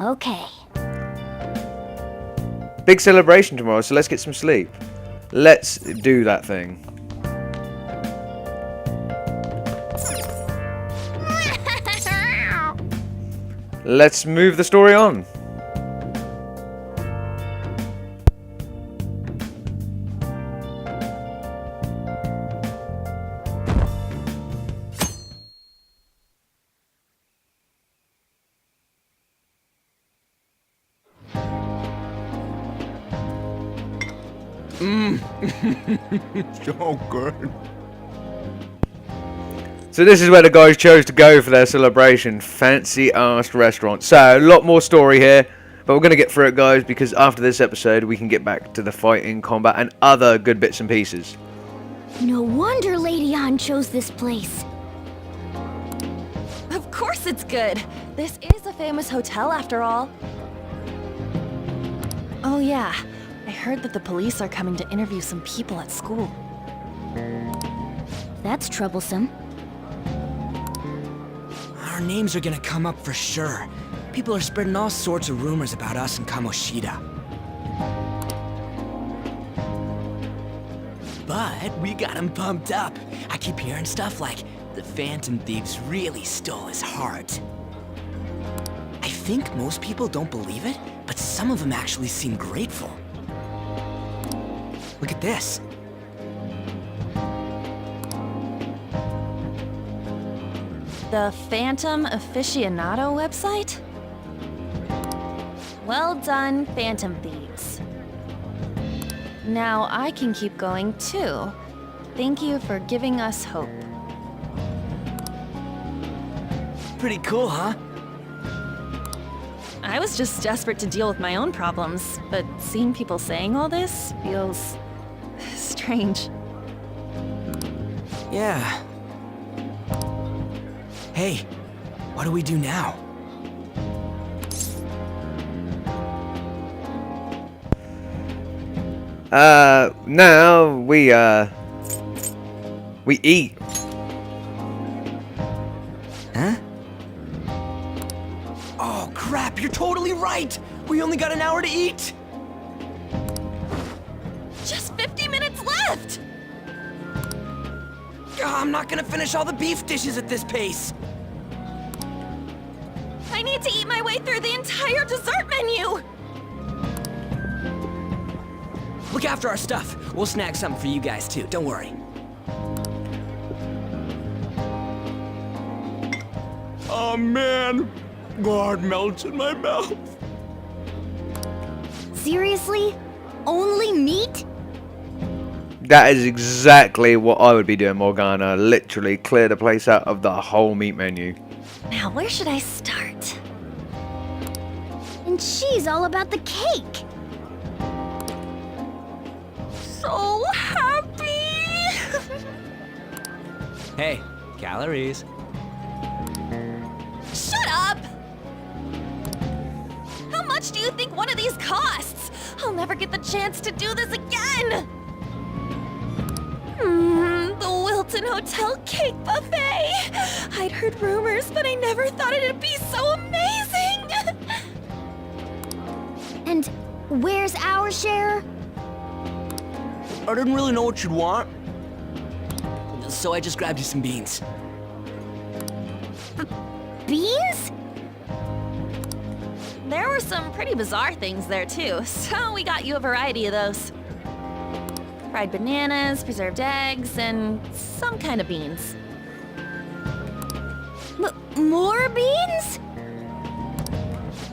Okay.
Big celebration tomorrow, so let's get some sleep. Let's do that thing. Let's move the story on.
So good.
So this is where the guys chose to go for their celebration. Fancy-ass restaurant. So, a lot more story here. But we're going to get through it, guys, because after this episode, we can get back to the fighting, combat, and other good bits and pieces.
No wonder Lady Anne chose this place.
Of course it's good. This is a famous hotel after all. Oh yeah, I heard that the police are coming to interview some people at school.
That's troublesome.
Our names are gonna come up for sure. People are spreading all sorts of rumors about us and Kamoshida. But we got him pumped up. I keep hearing stuff like, the Phantom Thieves really stole his heart. I think most people don't believe it, but some of them actually seem grateful. Look at this.
The Phantom Aficionado website? Well done, Phantom Thieves. Now I can keep going too. Thank you for giving us hope.
Pretty cool, huh?
I was just desperate to deal with my own problems, but seeing people saying all this feels strange.
Yeah. Hey, what do we do now?
Now we eat.
Huh? Oh crap, you're totally right! We only got an hour to eat!
Just 50 minutes left!
I'm not gonna finish all the beef dishes at this pace!
I need to eat my way through the entire dessert menu!
Look after our stuff. We'll snag something for you guys too, don't worry.
Oh man, God melts in my mouth.
Seriously? Only meat?
That is exactly what I would be doing, Morgana. Literally clear the place out of the whole meat menu.
Now, where should I start?
And she's all about the cake.
So happy!
Hey, calories.
Shut up! How much do you think one of these costs? I'll never get the chance to do this again! The Wilton Hotel Cake Buffet! I'd heard rumors, but I never thought it'd be so amazing!
And where's our share?
I didn't really know what you'd want, so I just grabbed you some beans.
Beans?
There were some pretty bizarre things there too, so we got you a variety of those. Fried bananas, preserved eggs, and some kind of beans.
More beans?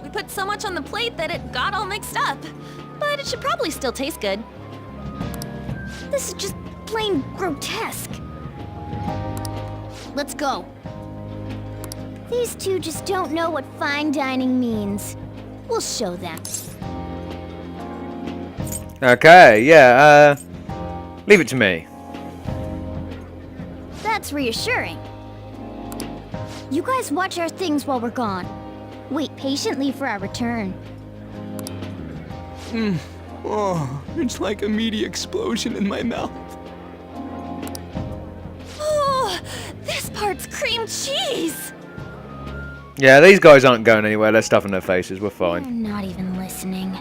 We put so much on the plate that it got all mixed up, but it should probably still taste good.
This is just plain grotesque. Let's go. These two just don't know what fine dining means. We'll show them.
Okay, yeah, leave it to me.
That's reassuring. You guys watch our things while we're gone. Wait patiently for our return.
Oh, it's like a meaty explosion in my mouth.
Oh, this part's cream cheese!
Yeah, these guys aren't going anywhere. They're stuffing their faces. We're fine.
They're not even listening.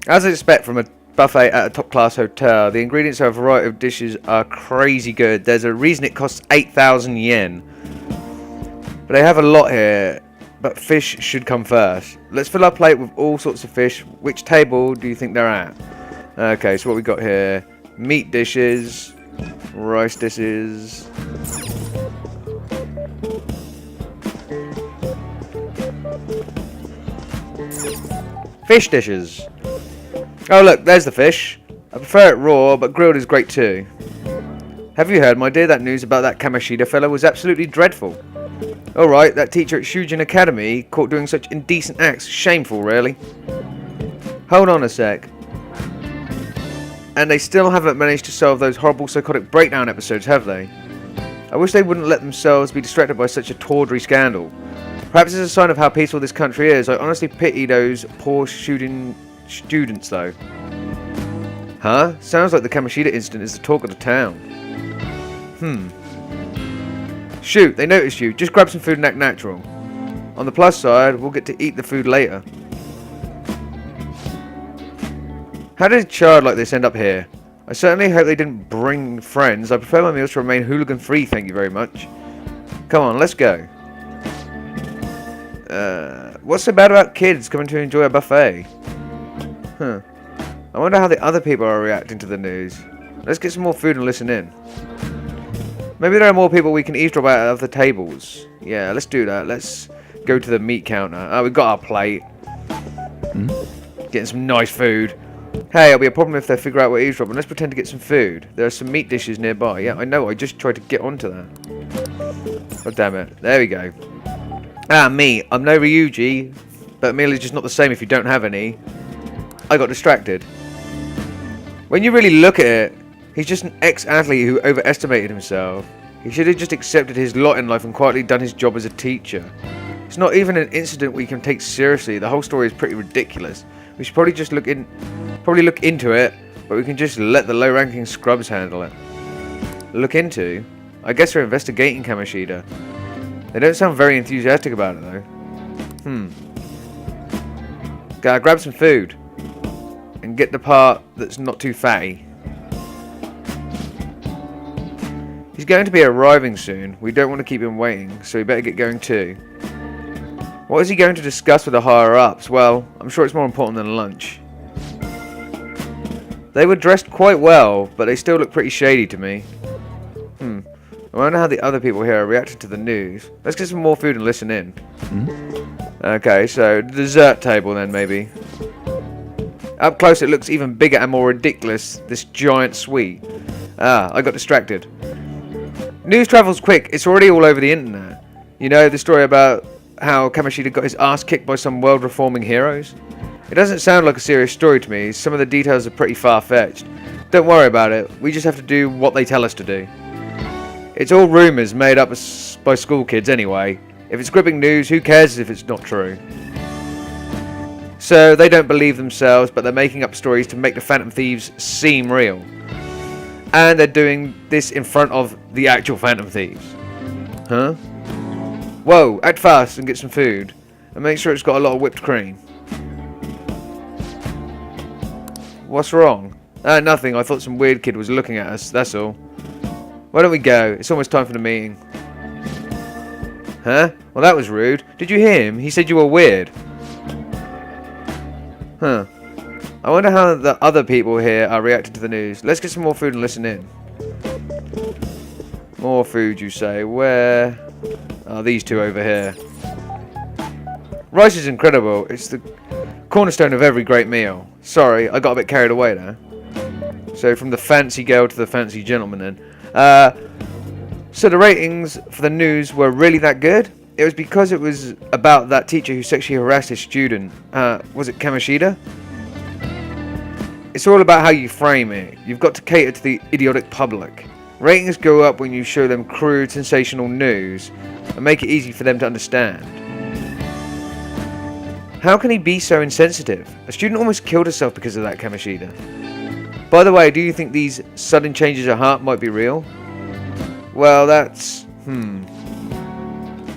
As I expect from a buffet at a top-class hotel, the ingredients of a variety of dishes are crazy good. There's a reason it costs 8,000 yen. But they have a lot here, but fish should come first. Let's fill our plate with all sorts of fish. Which table do you think they're at? Okay, so what we got here? Meat dishes, rice dishes, fish dishes. Oh look, there's the fish. I prefer it raw, but grilled is great too. Have you heard, my dear, that news about that Kamoshida fellow was absolutely dreadful. Alright, that teacher at Shujin Academy caught doing such indecent acts. Shameful, really. Hold on a sec. And they still haven't managed to solve those horrible psychotic breakdown episodes, have they? I wish they wouldn't let themselves be distracted by such a tawdry scandal. Perhaps it's a sign of how peaceful this country is. I honestly pity those poor shooting students, though. Huh? Sounds like the Kamoshida incident is the talk of the town. Shoot, they noticed you. Just grab some food and act natural. On the plus side, we'll get to eat the food later. How did a child like this end up here? I certainly hope they didn't bring friends. I prefer my meals to remain hooligan-free, thank you very much. Come on, let's go. What's so bad about kids coming to enjoy a buffet? I wonder how the other people are reacting to the news. Let's get some more food and listen in. Maybe there are more people we can eavesdrop at other tables. Yeah, let's do that. Let's go to the meat counter. We've got our plate. Getting some nice food. Hey, it'll be a problem if they figure out we're eavesdropping. Let's pretend to get some food. There are some meat dishes nearby. Yeah, I know. I just tried to get onto that. God damn it. There we go. Me. I'm no Ryuji, but meal is just not the same if you don't have any. I got distracted. When you really look at it, he's just an ex-athlete who overestimated himself. He should have just accepted his lot in life and quietly done his job as a teacher. It's not even an incident we can take seriously. The whole story is pretty ridiculous. We should probably just look into it, but we can just let the low-ranking scrubs handle it. Look into? I guess we're investigating Kamoshida. They don't sound very enthusiastic about it, though. Gotta grab some food. And get the part that's not too fatty. He's going to be arriving soon. We don't want to keep him waiting, so we better get going too. What is he going to discuss with the higher-ups? Well, I'm sure it's more important than lunch. They were dressed quite well, but they still look pretty shady to me. I wonder how the other people here are reacting to the news. Let's get some more food and listen in. Okay, so the dessert table then, maybe. Up close it looks even bigger and more ridiculous, this giant suite. I got distracted. News travels quick, it's already all over the internet. You know the story about how Kamoshida got his ass kicked by some world-reforming heroes? It doesn't sound like a serious story to me, some of the details are pretty far-fetched. Don't worry about it, we just have to do what they tell us to do. It's all rumours made up by school kids anyway. If it's gripping news, who cares if it's not true? So they don't believe themselves, but they're making up stories to make the Phantom Thieves seem real. And they're doing this in front of the actual Phantom Thieves. Huh? Whoa, act fast and get some food. And make sure it's got a lot of whipped cream. What's wrong? Nothing. I thought some weird kid was looking at us, that's all. Why don't we go? It's almost time for the meeting. Huh? Well, that was rude. Did you hear him? He said you were weird. Huh. I wonder how the other people here are reacting to the news. Let's get some more food and listen in. More food, you say? Where? Oh, these two over here. Rice is incredible. It's the cornerstone of every great meal. Sorry, I got a bit carried away there. So from the fancy girl to the fancy gentleman then. So the ratings for the news were really that good? It was because it was about that teacher who sexually harassed his student. Was it Kamoshida? It's all about how you frame it. You've got to cater to the idiotic public. Ratings go up when you show them crude, sensational news and make it easy for them to understand. How can he be so insensitive? A student almost killed herself because of that, Kamoshida. By the way, do you think these sudden changes of heart might be real? Well, that's...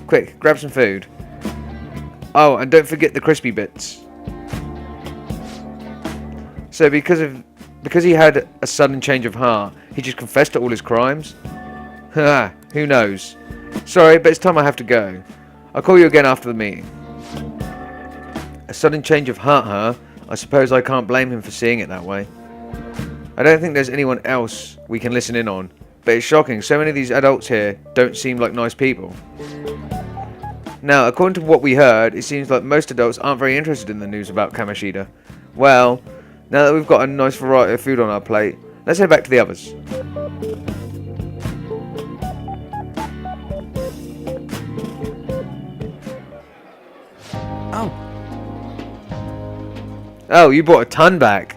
Quick, grab some food. Oh, and don't forget the crispy bits. So because he had a sudden change of heart, he just confessed to all his crimes? Ha, who knows? Sorry, but it's time I have to go. I'll call you again after the meeting. A sudden change of heart, huh? I suppose I can't blame him for seeing it that way. I don't think there's anyone else we can listen in on, but it's shocking. So many of these adults here don't seem like nice people. Now, according to what we heard, it seems like most adults aren't very interested in the news about Kamoshida. Well, now that we've got a nice variety of food on our plate, let's head back to the others. Oh, you brought a ton back.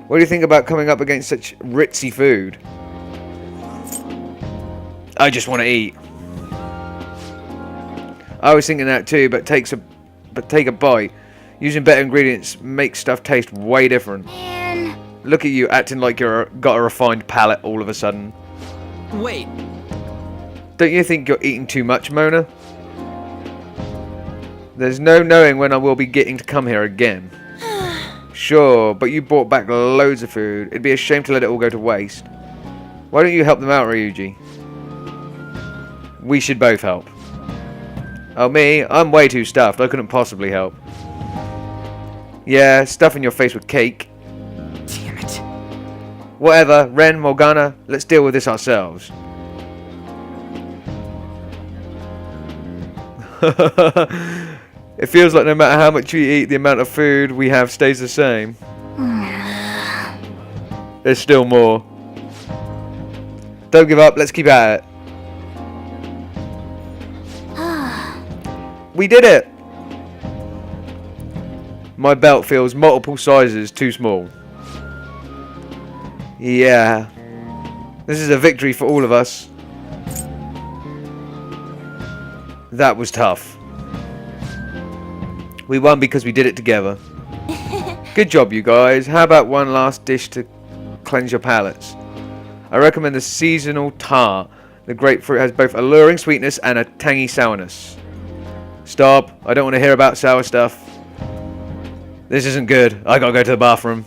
What do you think about coming up against such ritzy food? I just want to eat. I was thinking that too, but take a bite. Using better ingredients makes stuff taste way different.
Man.
Look at you acting like you're got a refined palate all of a sudden.
Wait.
Don't you think you're eating too much, Mona? There's no knowing when I will be getting to come here again. Sure, but you brought back loads of food. It'd be a shame to let it all go to waste. Why don't you help them out, Ryuji? We should both help. Oh, me? I'm way too stuffed. I couldn't possibly help. Yeah, stuffing your face with cake.
Damn it.
Whatever. Ren, Morgana, let's deal with this ourselves. It feels like no matter how much we eat, the amount of food we have stays the same. There's still more. Don't give up, let's keep at it. We did it! My belt feels multiple sizes too small. Yeah. This is a victory for all of us. That was tough. We won because we did it together. Good job, you guys. How about one last dish to cleanse your palates? I recommend the seasonal tart. The grapefruit has both alluring sweetness and a tangy sourness. Stop. I don't want to hear about sour stuff. This isn't good. I gotta go to the bathroom.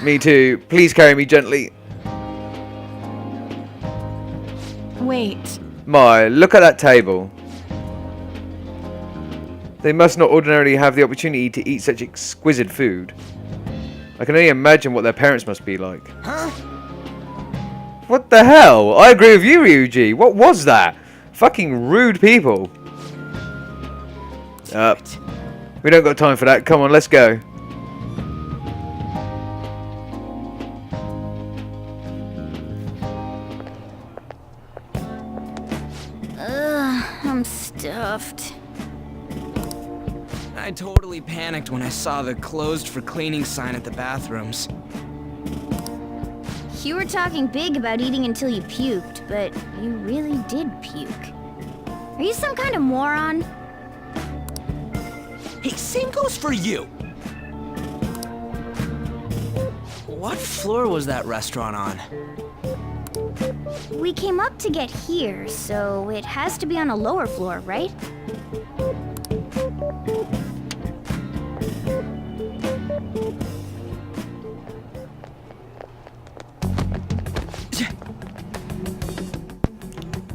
Me too. Please carry me gently.
Wait.
My, look at that table. They must not ordinarily have the opportunity to eat such exquisite food. I can only imagine what their parents must be like.
Huh?
What the hell? I agree with you, Ryuji. What was that? Fucking rude people. We don't got time for that. Come on, let's go.
I'm stuffed.
I totally panicked when I saw the closed for cleaning sign at the bathrooms.
You were talking big about eating until you puked, but you really did puke. Are you some kind of moron?
Hey, same goes for you! What floor was that restaurant on?
We came up to get here, so it has to be on a lower floor, right?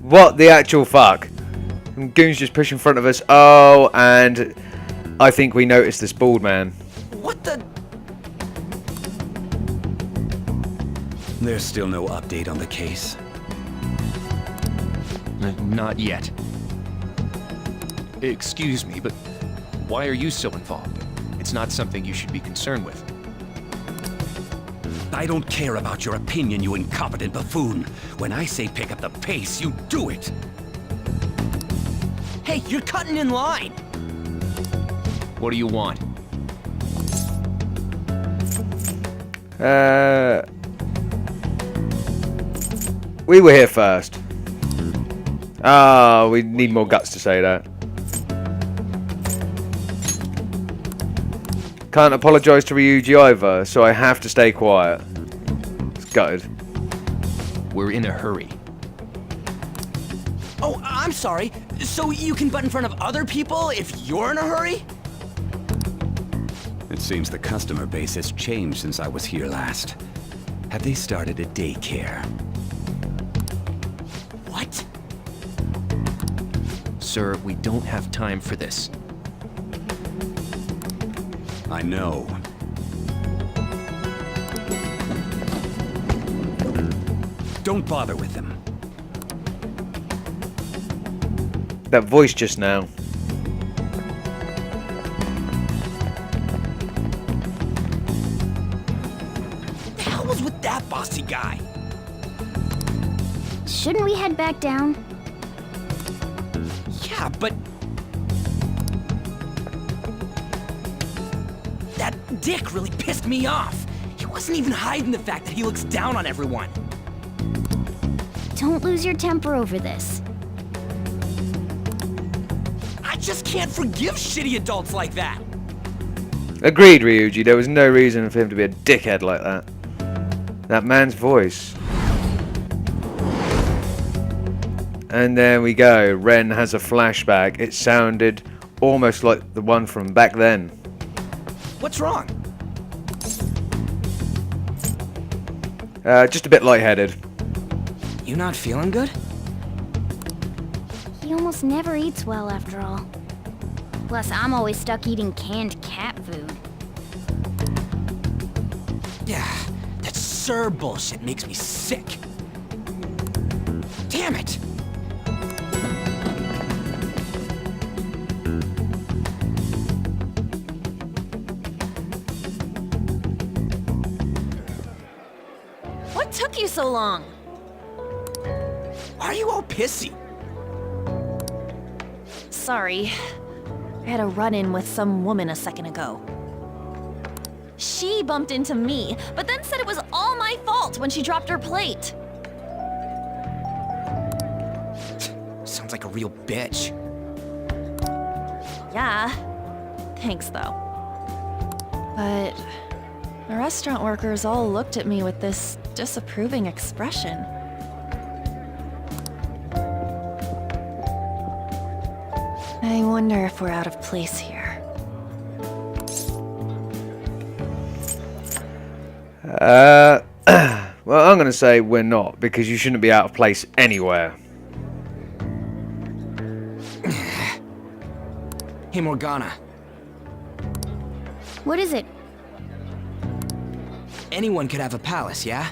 What the actual fuck? Some goons just push in front of us. Oh, and I think we noticed this bald man.
What the?
There's still no update on the case.
Not yet. Excuse me, but why are you so involved? It's not something you should be concerned with.
I don't care about your opinion, you incompetent buffoon. When I say pick up the pace, you do it.
Hey, you're cutting in line!
What do you want?
We were here first. Ah, we need more guts to say that. Can't apologise to Ryuji either, so I have to stay quiet. It's gutted.
We're in a hurry.
Oh, I'm sorry. So you can butt in front of other people if you're in a hurry?
It seems the customer base has changed since I was here last. Have they started a daycare?
What?
Sir, we don't have time for this.
I know. Don't bother with them.
That voice just now.
The hell was with that bossy guy?
Shouldn't we head back down?
Yeah, but... that dick really pissed me off. He wasn't even hiding the fact that he looks down on everyone.
Don't lose your temper over this.
I just can't forgive shitty adults like that.
Agreed, Ryuji. There was no reason for him to be a dickhead like that. That man's voice. And there we go. Ren has a flashback. It sounded almost like the one from back then.
What's wrong?
Just a bit lightheaded.
You not feeling good?
He almost never eats well after all. Plus, I'm always stuck eating canned cat food.
Yeah, that Sir bullshit makes me sick. Damn it!
What took you so long?
Why are you all pissy?
Sorry. I had a run-in with some woman a second ago. She bumped into me, but then said it was all my fault when she dropped her plate.
Sounds like a real bitch.
Yeah. Thanks, though. But the restaurant workers all looked at me with this disapproving expression. I wonder if we're out of place here.
Well, I'm going to say we're not, because you shouldn't be out of place anywhere.
Hey, Morgana.
What is it?
Anyone could have a palace, yeah?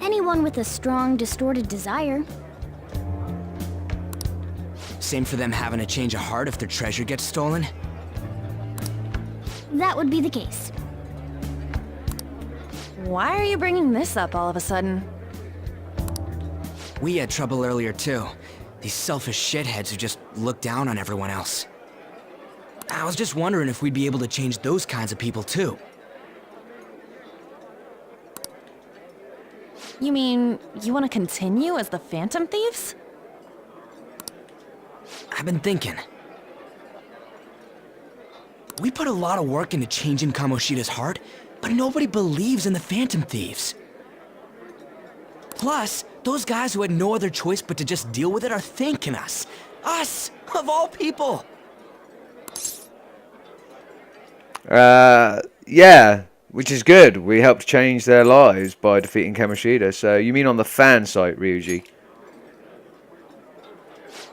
Anyone with a strong, distorted desire.
Same for them having a change of heart if their treasure gets stolen?
That would be the case.
Why are you bringing this up all of a sudden?
We had trouble earlier too. These selfish shitheads who just look down on everyone else. I was just wondering if we'd be able to change those kinds of people too.
You mean, you want to continue as the Phantom Thieves?
I've been thinking. We put a lot of work into changing Kamoshida's heart, but nobody believes in the Phantom Thieves. Plus, those guys who had no other choice but to just deal with it are thanking us. Us, of all people.
Yeah, which is good. We helped change their lives by defeating Kamoshida. So you mean on the fan site, Ryuji?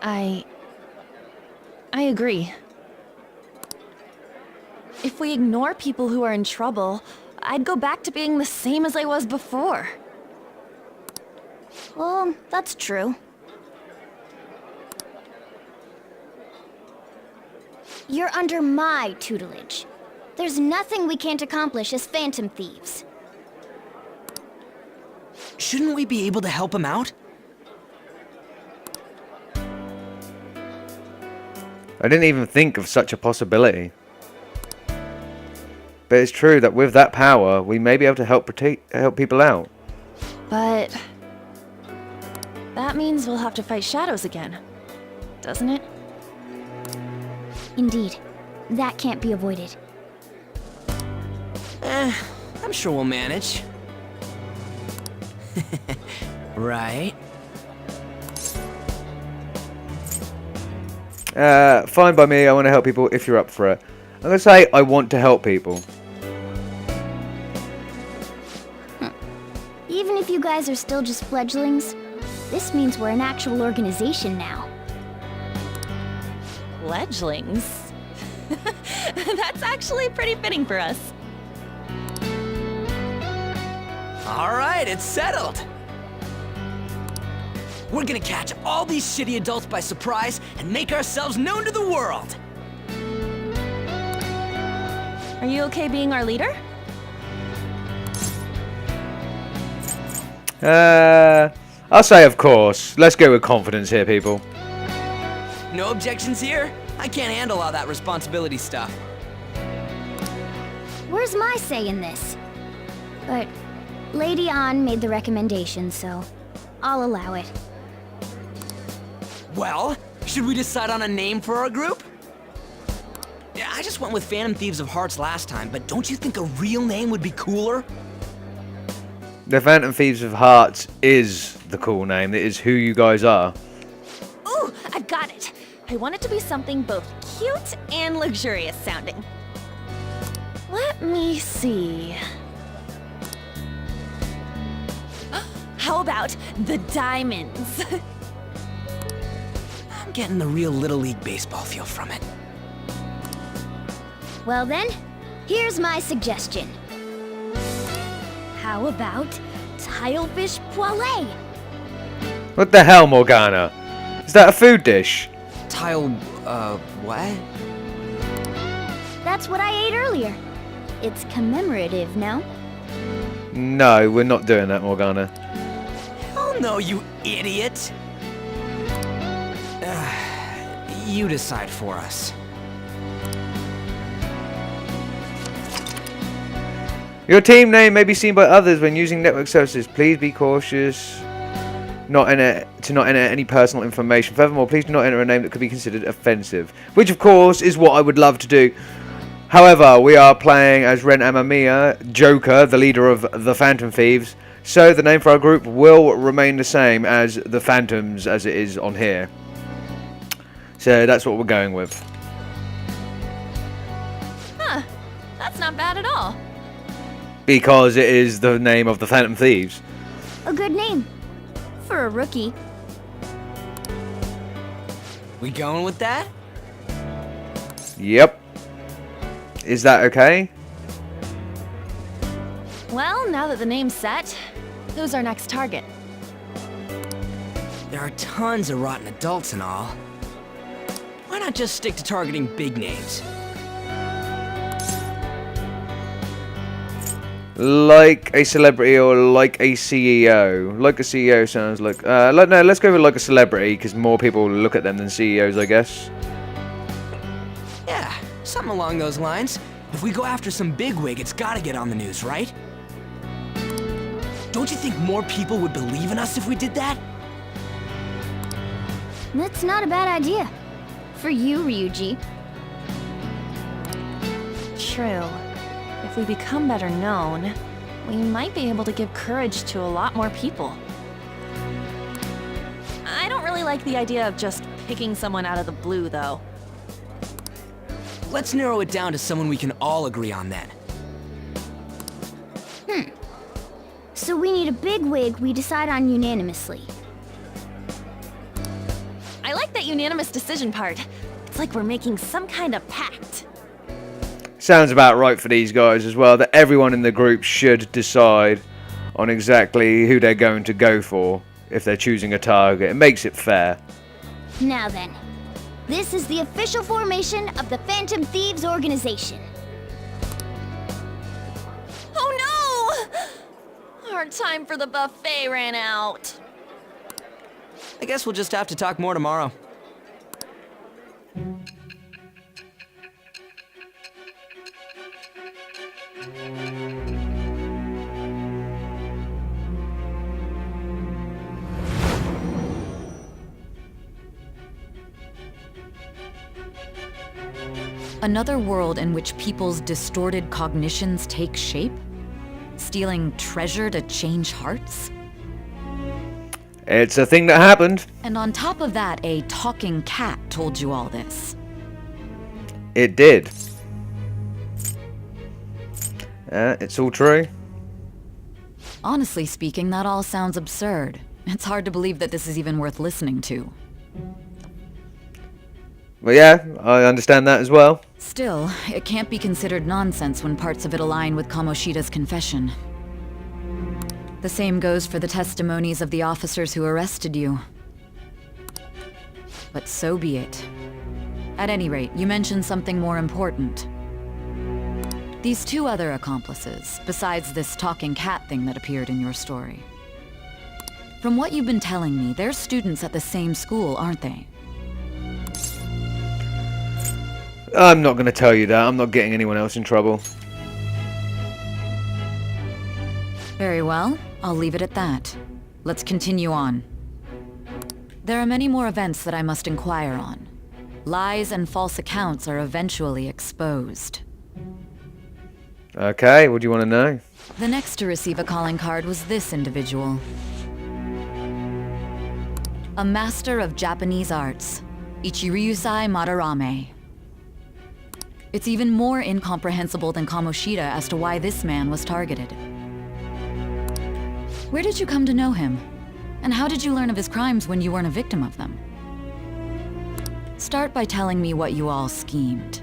I agree. If we ignore people who are in trouble, I'd go back to being the same as I was before.
Well, that's true. You're under my tutelage. There's nothing we can't accomplish as Phantom Thieves.
Shouldn't we be able to help him out?
I didn't even think of such a possibility. But it's true that with that power, we may be able to help people out.
But that means we'll have to fight shadows again, doesn't it?
Indeed. That can't be avoided.
I'm sure we'll manage. Right?
Fine by me, I want to help people if you're up for it. I'm going to say I want to help people.
Even if you guys are still just fledglings, this means we're an actual organization now.
Fledglings? That's actually pretty fitting for us.
Alright, it's settled! We're gonna catch all these shitty adults by surprise and make ourselves known to the world!
Are you okay being our leader?
I'll say of course. Let's go with confidence here, people.
No objections here? I can't handle all that responsibility stuff.
Where's my say in this? But Lady An made the recommendation, so I'll allow it.
Well, should we decide on a name for our group? Yeah, I just went with Phantom Thieves of Hearts last time, but don't you think a real name would be cooler?
The Phantom Thieves of Hearts is the cool name. It is who you guys are.
Ooh, I've got it. I want it to be something both cute and luxurious sounding. Let me see. How about the Diamonds?
I'm getting the real Little League Baseball feel from it.
Well then, here's my suggestion. How about Tilefish Poêlée?
What the hell, Morgana? Is that a food dish?
What?
That's what I ate earlier. It's commemorative, no?
No, we're not doing that, Morgana.
Oh no, you idiot! You decide for us.
Your team name may be seen by others when using network services. Please be cautious to not enter any personal information. Furthermore, please do not enter a name that could be considered offensive. Which, of course, is what I would love to do. However, we are playing as Ren Amamiya, Joker, the leader of the Phantom Thieves. So the name for our group will remain the same as the Phantoms as it is on here. So that's what we're going with.
Huh, that's not bad at all.
Because it is the name of the Phantom Thieves.
A good name. For a rookie.
We going with that?
Yep. Is that okay?
Well, now that the name's set, who's our next target?
There are tons of rotten adults and all. Why not just stick to targeting big names?
Like a celebrity or like a CEO. Like a CEO sounds like... no, let's go with like a celebrity, because more people look at them than CEOs, I guess.
Yeah, something along those lines. If we go after some bigwig, it's gotta get on the news, right? Don't you think more people would believe in us if we did that?
That's not a bad idea. For you, Ryuji.
True. If we become better known, we might be able to give courage to a lot more people. I don't really like the idea of just picking someone out of the blue, though.
Let's narrow it down to someone we can all agree on then.
So we need a bigwig we decide on unanimously.
I like that unanimous decision part. It's like we're making some kind of pact.
Sounds about right for these guys as well, that everyone in the group should decide on exactly who they're going to go for if they're choosing a target. It makes it fair.
Now then, this is the official formation of the Phantom Thieves organization.
Oh no! Our time for the buffet ran out.
I guess we'll just have to talk more tomorrow.
Another world in which people's distorted cognitions take shape? Stealing treasure to change hearts?
It's a thing that happened.
And on top of that, a talking cat told you all this.
It did. It's all true.
Honestly speaking, that all sounds absurd. It's hard to believe that this is even worth listening to.
Well, yeah, I understand that as well.
Still, it can't be considered nonsense when parts of it align with Kamoshida's confession. The same goes for the testimonies of the officers who arrested you. But so be it. At any rate, you mentioned something more important. These two other accomplices, besides this talking cat thing that appeared in your story. From what you've been telling me, they're students at the same school, aren't they?
I'm not going to tell you that. I'm not getting anyone else in trouble.
Very well, I'll leave it at that. Let's continue on. There are many more events that I must inquire on. Lies and false accounts are eventually exposed.
Okay, what do you want to know?
The next to receive a calling card was this individual. A master of Japanese arts, Ichiryusai Madarame. It's even more incomprehensible than Kamoshida as to why this man was targeted. Where did you come to know him? And how did you learn of his crimes when you weren't a victim of them? Start by telling me what you all schemed.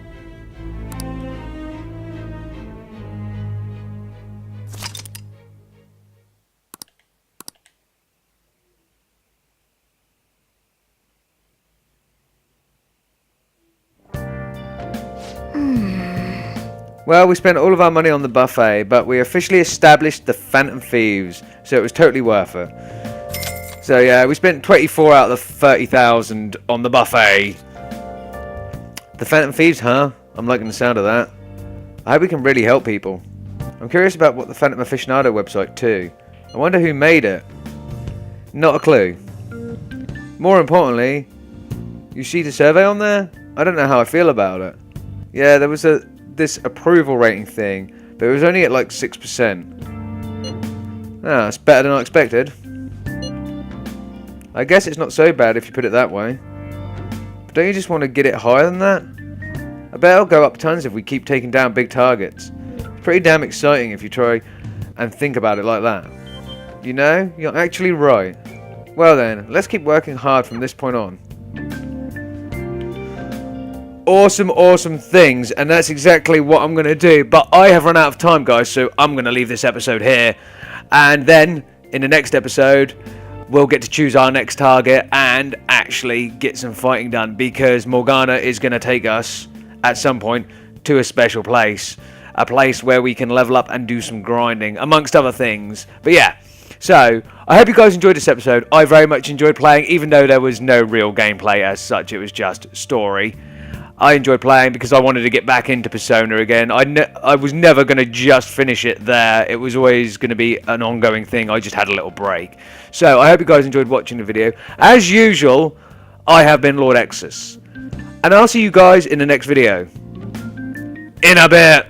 Well, we spent all of our money on the buffet, but we officially established the Phantom Thieves, so it was totally worth it. So yeah, we spent 24 out of the 30,000 on the buffet. The Phantom Thieves, huh? I'm liking the sound of that. I hope we can really help people. I'm curious about what the Phantom Aficionado website too. I wonder who made it. Not a clue. More importantly, you see the survey on there? I don't know how I feel about it. Yeah, there was this approval rating thing, but it was only at like 6%. Ah, it's better than I expected. I guess it's not so bad if you put it that way. But don't you just want to get it higher than that? I bet it'll go up tons if we keep taking down big targets. It's pretty damn exciting if you try and think about it like that. You know, you're actually right. Well then, let's keep working hard from this point on. Awesome things, and that's exactly what I'm going to do. But I have run out of time, guys, so I'm going to leave this episode here. And then, in the next episode, we'll get to choose our next target and actually get some fighting done, because Morgana is going to take us, at some point, to a special place. A place where we can level up and do some grinding, amongst other things. But yeah, so, I hope you guys enjoyed this episode. I very much enjoyed playing, even though there was no real gameplay as such. It was just story. I enjoyed playing because I wanted to get back into Persona again. I was never going to just finish it there. It was always going to be an ongoing thing. I just had a little break. So, I hope you guys enjoyed watching the video. As usual, I have been Lord Exsus. And I'll see you guys in the next video. In a bit.